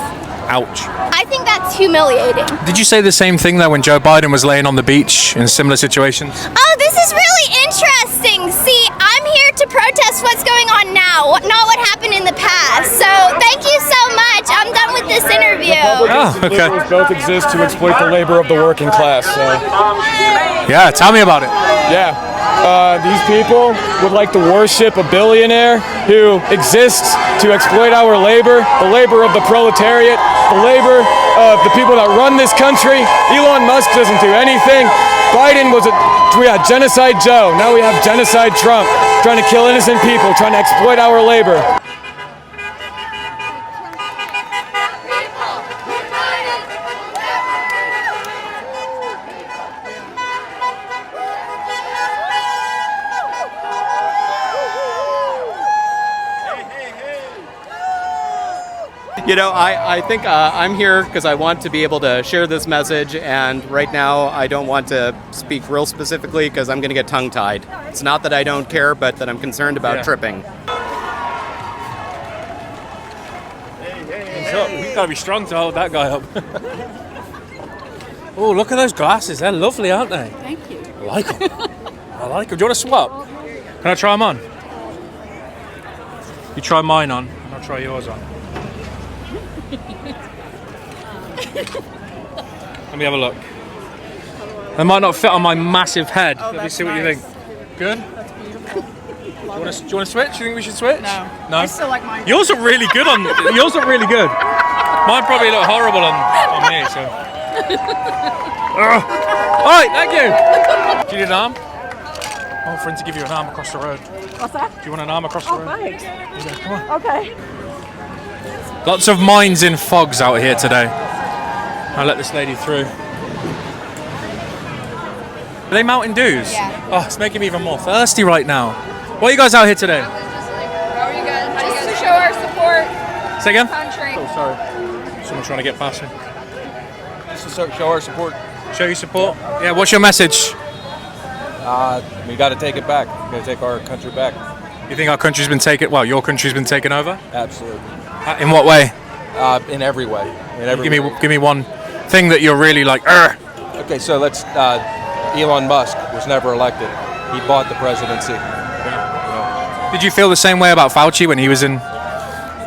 Ouch. I think that's humiliating. Did you say the same thing though when Joe Biden was laying on the beach in similar situations? Oh, this is really interesting. See, I'm here to protest what's going on now, not what happened in the past. So thank you so much. I'm done with this interview. Liberals both exist to exploit the labor of the working class. So. Yeah, tell me about it. Yeah. These people would like to worship a billionaire who exists to exploit our labor, the labor of the proletariat, the labor of the people that run this country. Elon Musk doesn't do anything. Biden we had Genocide Joe. Now we have Genocide Trump, trying to kill innocent people, trying to exploit our labor. You know, I think I'm here because I want to be able to share this message, and right now I don't want to speak real specifically because I'm going to get tongue-tied. It's not that I don't care, but that I'm concerned about tripping. You've got to be strong to hold that guy up. Oh, look at those glasses. They're lovely, aren't they? Thank you. I like them. I like them. Do you want to swap? Can I try them on? You try mine on, and I'll try yours on. Let me have a look. They might not fit on my massive head. Let me see what you think. Good? Do you want to switch? Do you think we should switch? No. I still like mine. Yours look really good on. Yours look really good. Mine probably look horrible on me. So. All right, thank you. Do you need an arm? I'm offering to give you an arm across the road. What's that? Do you want an arm across the road? Thanks. Okay, come on. Okay. Lots of minds in fogs out here today. I'll let this lady through. Are they Mountain Dews? Yeah. Oh, it's making me even more thirsty right now. Why are you guys out here today? How are you guys? Just to show our support. Say again? Country. Oh, sorry. Someone trying to get past me. Just to show our support. Show your support? Yeah, what's your message? We got to take it back. We got to take our country back. You think our country's been taken, well, your country's been taken over? Absolutely. In what way? In every way. Give me one thing that you're really like, Urgh. Okay, so let's, Elon Musk was never elected. He bought the presidency. Did you feel the same way about Fauci when he was in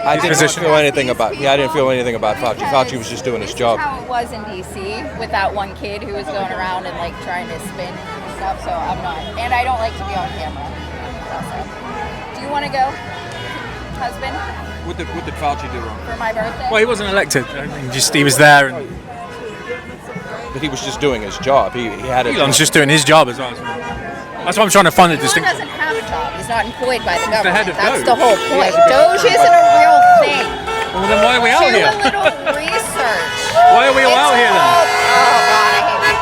I didn't feel anything about. Yeah, I didn't feel anything about Fauci. Fauci was just doing his job. How it was in DC with that one kid who was going around and like trying to spin and stuff. So I'm not, and I don't like to be on camera. Do you want to go, husband, What did Fauci do wrong? for my birthday? Well, he wasn't elected. He was there. And But he was just doing his job. He had it. Elon's just doing his job as well. That's why I'm trying to find the Elon distinction. doesn't have a job. He's not employed by the the head government. of That's Doge. the whole He point. has a bit of Doge isn't a real thing. Well, then why are we out Do here? a little research. Why are we all out here then? Oh, God, I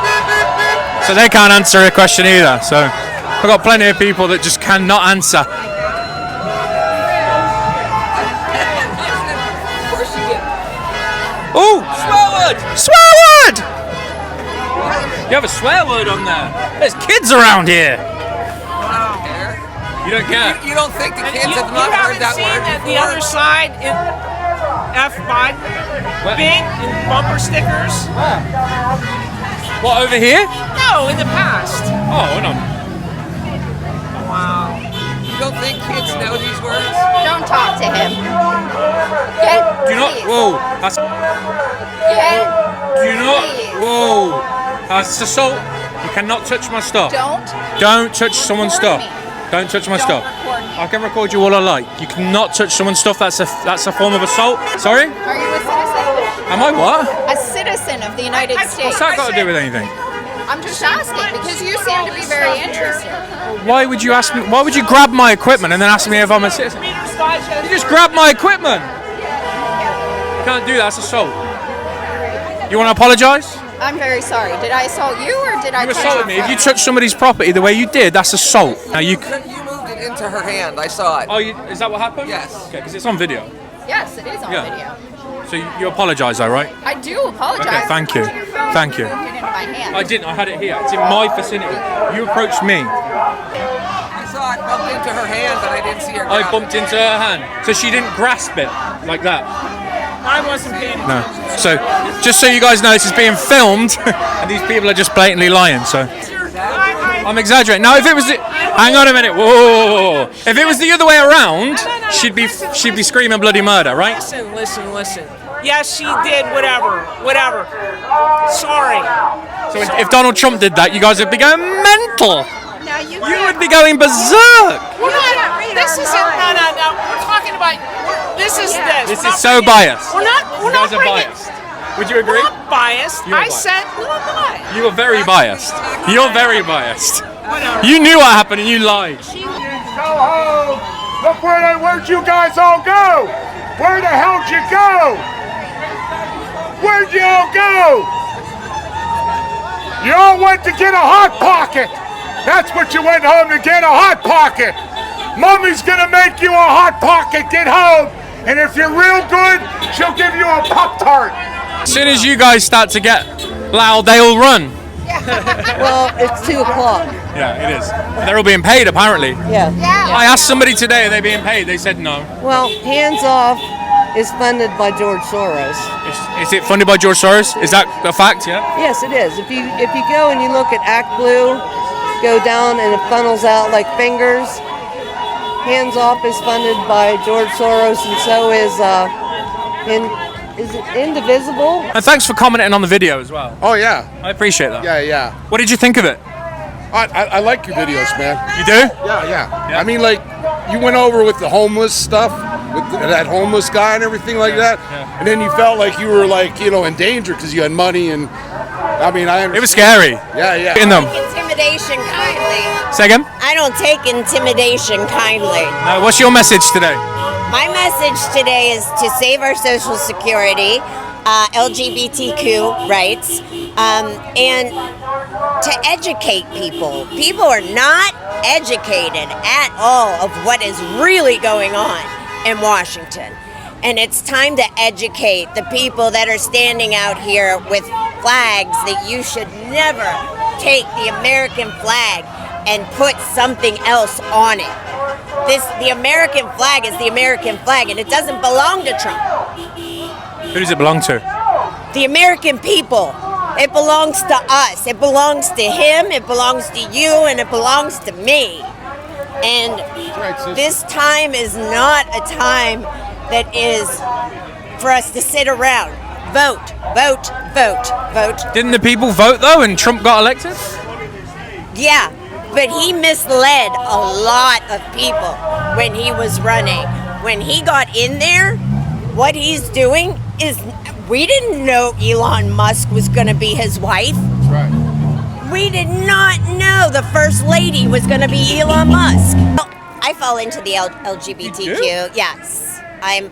hate So they can't answer a question either. So I've got plenty of people that just cannot answer. Oh, swear word! Swear word! You have a swear word on there. There's kids around here. You don't care. You don't think the kids have not heard that word before? The other side in F Biden, big in bumper stickers. What, over here? No, in the past. Oh, no. Wow. You don't think kids know these words? Don't talk to him. Do not. Whoa. That's. Do not. Whoa. That's assault. You cannot touch my stuff. Don't touch someone's stuff. Don't touch my stuff. I can record you all I like. You cannot touch someone's stuff. That's a form of assault. Sorry? Are you a citizen? Am I what? A citizen of the United States. What's that got to do with anything? I'm just asking because you seem to be very interested. Why would you ask me? Why would you grab my equipment and then ask me if I'm a citizen? You just grab my equipment. You can't do that. That's assault. You want to apologise? I'm very sorry. Did I assault you or did I? You assaulted me. If you touch somebody's property the way you did, that's assault. Now you moved it into her hand. I saw it. Oh, is that what happened? Yes. Okay, because it's on video. Yes, it is on video. So you apologise, though, right? I do apologize. Okay, thank you. Thank you. Moved it into my hand. I didn't. I had it here. It's in my vicinity. You approached me. I saw it bumped into her hand, but I didn't see her. I bumped into her hand, so she didn't grasp it like that. I wasn't paying attention. No. So, just so you guys know, this is being filmed, and these people are just blatantly lying. So, I'm exaggerating. Now, if it was, hang on a minute. Whoa. If it was the other way around, she'd be screaming bloody murder, right? Listen. Yes, she did. Whatever. Sorry. So, if Donald Trump did that, you guys would be going mental. Now you would be going berserk. This isn't. No. We're talking about. This is this. This is so biased. We're not You guys are bringing. biased. Would you agree? We're not biased. You are I biased. said no, I'm not. You are very biased. You're very biased. You knew what happened and you lied. Go home. Look where'd you guys all go? Where the hell'd you go? Where'd you all go? You all went to get a Hot Pocket. That's what you went home to get, a Hot Pocket. Mommy's gonna make you a Hot Pocket. Get home. And if you're real good, she'll give you a Pop-Tart. As soon as you guys start to get loud, they all run. Well, it's 2 o'clock. Yeah, it is. They're all being paid, apparently. Yeah. I asked somebody today, are they being paid? They said no. Well, Hands Off is funded by George Soros. Is it funded by George Soros? Is that a fact, yeah? Yes, it is. If you go and you look at Act Blue, go down and it funnels out like fingers. Hands Off is funded by George Soros, and so is it Indivisible? And thanks for commenting on the video as well. Oh, yeah. I appreciate that. Yeah. What did you think of it? I like your videos, man. You do? Yeah. I mean, like, you went over with the homeless stuff, with that homeless guy and everything like that, and then you felt like you were, like, in danger because you had money, and, I mean, I understand. It was scary. Yeah. In them. Intimidation kindly. Say again? I don't take intimidation kindly. No, what's your message today? My message today is to save our Social Security, LGBTQ rights, and to educate people. People are not educated at all of what is really going on in Washington. And it's time to educate the people that are standing out here with flags that you should never take the American flag and put something else on it. The American flag is the American flag, and it doesn't belong to Trump. Who does it belong to? The American people. It belongs to us. It belongs to him, it belongs to you, and it belongs to me. And this time is not a time that is for us to sit around. Vote. Didn't the people vote, though, and Trump got elected? Yeah, But he misled a lot of people when he was running. When he got in there, what he's doing is, we didn't know Elon Musk was going to be his wife. Right. We did not know the first lady was going to be Elon Musk. I fall into the LGBTQ. Yes, I'm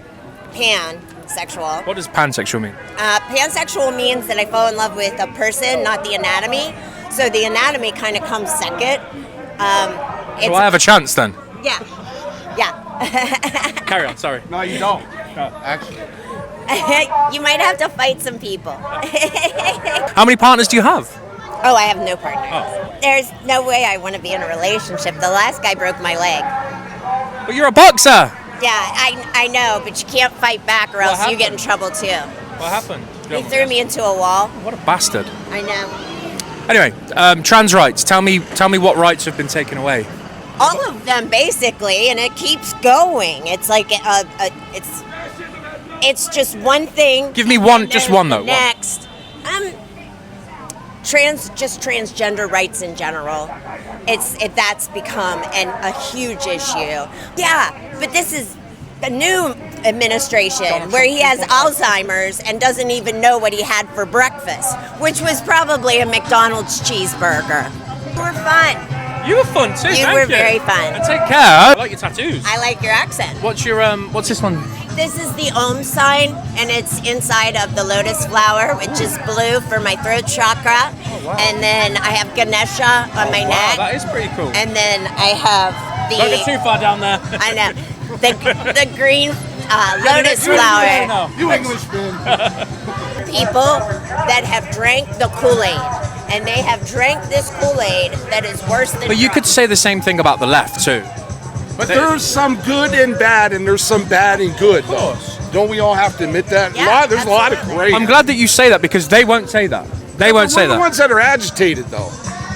pansexual. What does pansexual mean? Pansexual means that I fall in love with a person, not the anatomy. So the anatomy kind of comes second. So I have a chance then? Yeah. Yeah. Carry on, sorry. No, you don't. Actually. You might have to fight some people. How many partners do you have? Oh, I have no partner. Oh. There's no way I want to be in a relationship. The last guy broke my leg. But you're a boxer. Yeah, I know, but you can't fight back or else you get in trouble too. What happened? He threw me into a wall. What a bastard. I know. Anyway, trans rights. Tell me what rights have been taken away. All of them, basically, and it keeps going. It's like it's just one thing. Give me one, just one though. Next, transgender rights in general. That's become a huge issue. Yeah, but this is a new administration where he has Alzheimer's and doesn't even know what he had for breakfast, which was probably a McDonald's cheeseburger. You were fun. You were fun too. You were very fun. And take care. I like your tattoos. I like your accent. What's your what's this one? This is the Om sign, and it's inside of the lotus flower, which is blue for my throat chakra. Oh, wow. And then I have Ganesha on my neck. That is pretty cool. And then I have the. Don't get too far down there. I know the green lotus flower. You Englishmen. People that have drank the Kool-Aid, and they have drank this Kool-Aid that is worse than. But you could say the same thing about the left too. But there's some good and bad, and there's some bad and good, though. Don't we all have to admit that? Yeah, there's a lot of great. I'm glad that you say that because they won't say that. They won't say We're that. the ones that are agitated, though.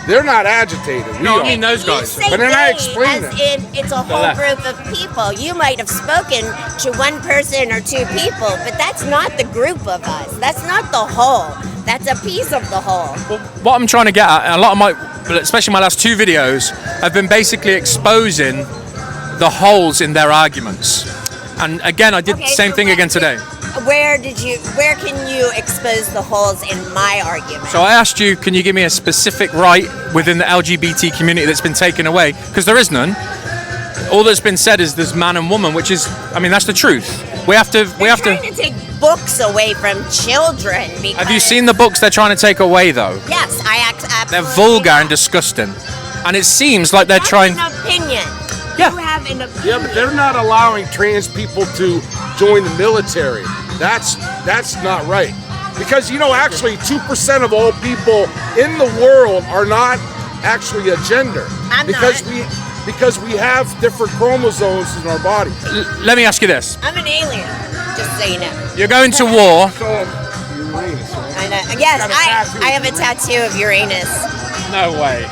They're not agitated. No, I mean those guys. But then I explain as it. in, it's a whole group of people. You might have spoken to one person or two people, but that's not the group of us. That's not the whole. That's a piece of the whole. Well, what I'm trying to get at, and a lot of my, especially my last two videos, have been basically exposing the holes in their arguments. And again, I did the same thing again today. Where can you expose the holes in my argument? So I asked you, can you give me a specific right within the LGBT community that's been taken away? Because there is none. All that's been said is there's man and woman, which is, I mean, that's the truth. We have to. They're trying to take books away from children. Because Have you seen the books they're trying to take away, though? Yes, I absolutely. They're vulgar and disgusting, and it seems like they're trying. An opinion. Yeah. You have an opinion. Yeah, but they're not allowing trans people to join the military. That's not right. Because, actually 2% of all people in the world are not actually a gender. Because we have different chromosomes in our body. Let me ask you this. I'm an alien, just so you know. You're going to war. I know. Yes, I have a tattoo of Uranus. No way.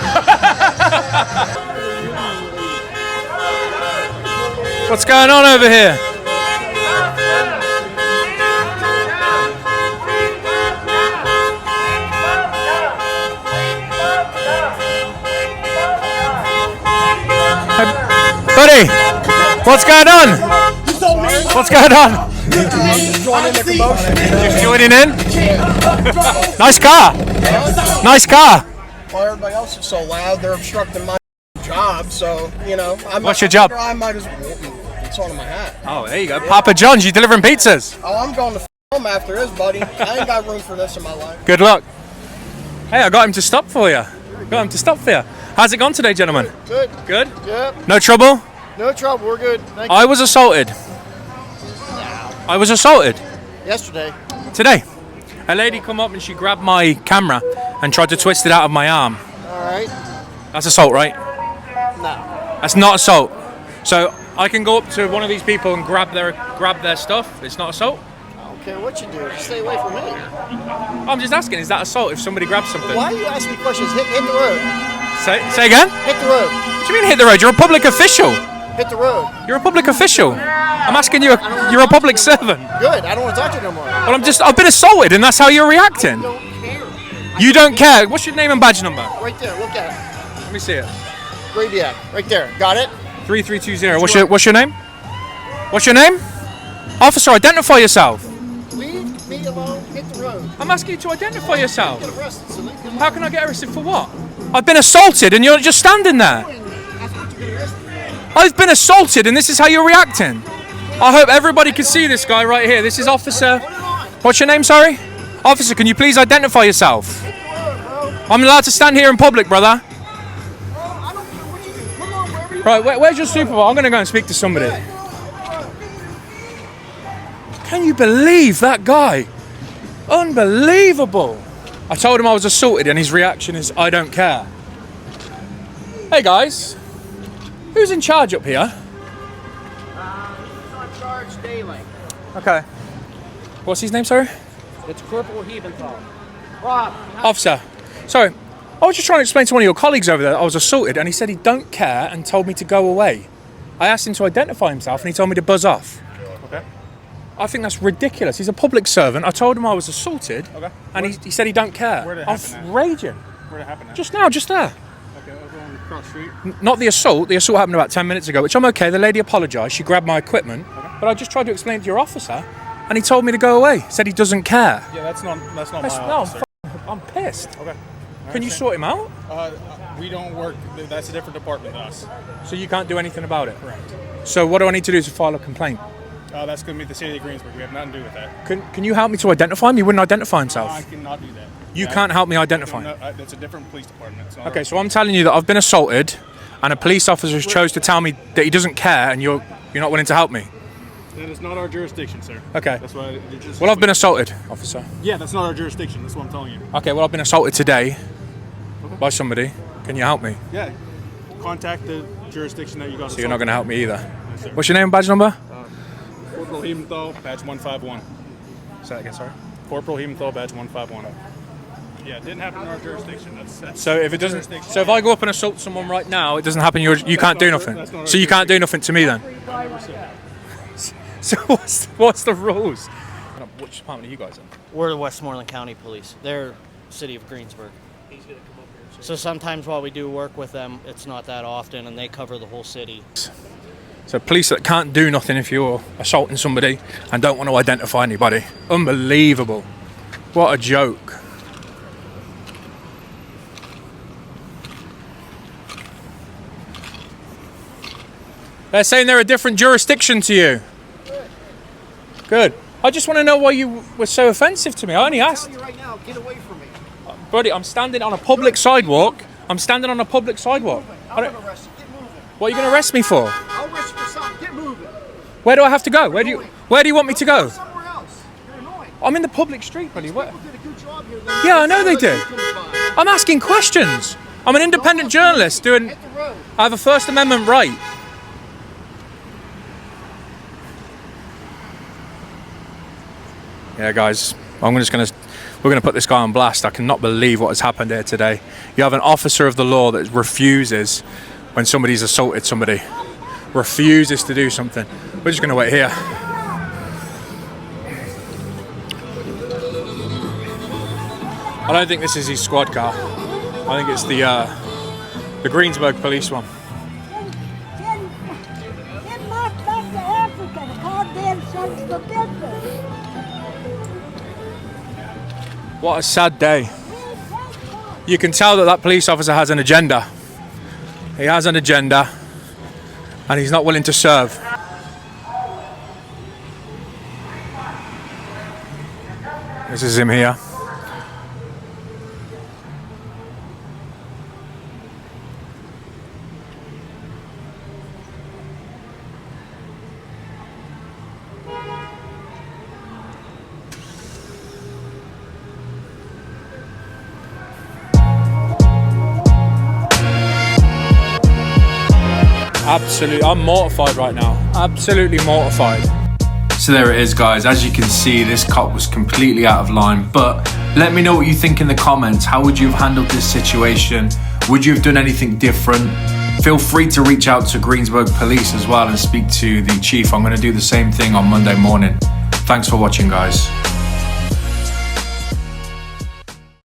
What's going on over here? Buddy, what's going on? What's going on? Just joining in? Nice car. Nice car. Well, everybody else is so loud, they're obstructing my job, so, What's your job? I might as well. It's on my hat. Oh, there you go. Papa John's, you delivering pizzas. Oh, I'm going to home after this, buddy. I ain't got room for this in my life. Good luck. Hey, I got him to stop for you. How's it gone today, gentlemen? Good. Good? Yep. No trouble? No trouble. We're good. Thank you. I was assaulted. Yesterday. Today. A lady come up and she grabbed my camera and tried to twist it out of my arm. All right. That's assault, right? No. That's not assault. So I can go up to one of these people and grab their stuff. It's not assault? I don't care what you do. Just stay away from me. I'm just asking, is that assault if somebody grabs something? Why are you asking me questions? Hit the road. Say again? Hit the road. What do you mean hit the road? You're a public official. Hit the road. You're a public official. I'm asking you, you're a public servant. Good. I don't want to talk to you no more. Well, I've been assaulted and that's how you're reacting. I don't care. You don't care. What's your name and badge number? Right there. Look at it. Let me see it. Radiac, right there. Got it? 3320. What's your name? What's your name? Officer, identify yourself. Leave me alone. Hit the road. I'm asking you to identify yourself. Get arrested, silly. How can I get arrested for what? I've been assaulted and you're just standing there. I've been assaulted and this is how you're reacting. I hope everybody can see this guy right here. This is Officer. What's your name, sorry? Officer, can you please identify yourself? I'm allowed to stand here in public, brother. Right, where's your supervisor? I'm going to go and speak to somebody. Can you believe that guy? Unbelievable. I told him I was assaulted and his reaction is, I don't care. Hey guys, who's in charge up here? Who's on charge daily? Okay. What's his name, sorry? It's Corporal Hebenthal. Rob. Officer, sorry. I was just trying to explain to one of your colleagues over there that I was assaulted and he said he don't care and told me to go away. I asked him to identify himself and he told me to buzz off. Okay. I think that's ridiculous. He's a public servant. I told him I was assaulted and he said he don't care. Where did it I'm happen at? raging. Where did it happen at? Just now, just there. Okay, over on the cross street. Not the assault. The assault happened about 10 minutes ago, which I'm okay. The lady apologised. She grabbed my equipment. But I just tried to explain to your officer and he told me to go away. Said he doesn't care. Yeah, that's not my officer. I'm pissed. Okay. Can you sort him out? We don't work. That's a different department than us. So you can't do anything about it? Correct. So what do I need to do to file a complaint? That's going to be the city of Greensburg. We have nothing to do with that. Can you help me to identify him? He wouldn't identify himself. I cannot do that. You can't help me identify him? That's a different police department. It's not Okay, so I'm telling you that I've been assaulted and a police officer chose to tell me that he doesn't care and you're not willing to help me. That is not our jurisdiction, sir. Okay. That's why. Well, I've been assaulted, officer. Yeah, that's not our jurisdiction. That's what I'm telling you. Okay, well, I've been assaulted today by somebody. Can you help me? Yeah. Contact the jurisdiction that you got. So you're not going to help me either. Yes, what's your name and badge number? Corporal Hebenthal, badge 151. Say that again, sorry. Corporal Hebenthal, badge 151. Yeah, it didn't happen in our jurisdiction. That's so if it doesn't, so if I go up and assault someone right now, it doesn't happen. You can't do nothing. So you can't do nothing to me then. So what's the rules? Which department are you guys in? We're the Westmoreland County Police. They're City of Greensburg. So sometimes while we do work with them, it's not that often, and they cover the whole city. So police that can't do nothing if you're assaulting somebody and don't want to identify anybody. Unbelievable. What a joke. They're saying they're a different jurisdiction to you. Good. I just want to know why you were so offensive to me. I only asked. I'm telling you right now, get away from me. Buddy, I'm standing on a public sidewalk. I'm standing on a public sidewalk. I'm going to arrest you. Get moving. What are you going to arrest me for? I'll arrest you for something. Get moving. Where do I have to go? Where do you want me to go? Somewhere else. You're annoying. I'm in the public street, buddy. What? People did a good job here. Yeah, I know they did. I'm asking questions. I'm an independent journalist doing. I have a First Amendment right. Yeah, guys, we're going to put this guy on blast. I cannot believe what has happened here today. You have an officer of the law that refuses when somebody's assaulted somebody. Refuses to do something. We're just going to wait here. I don't think this is his squad car. I think it's the Greensburg police one. Get Mark back to Africa. The goddamn son's the business. What a sad day. You can tell that police officer has an agenda. He has an agenda and he's not willing to serve. This is him here. Absolutely, I'm mortified right now. Absolutely mortified. So there it is, guys. As you can see, this cop was completely out of line. But let me know what you think in the comments. How would you have handled this situation? Would you have done anything different? Feel free to reach out to Greensburg Police as well and speak to the chief. I'm going to do the same thing on Monday morning. Thanks for watching, guys.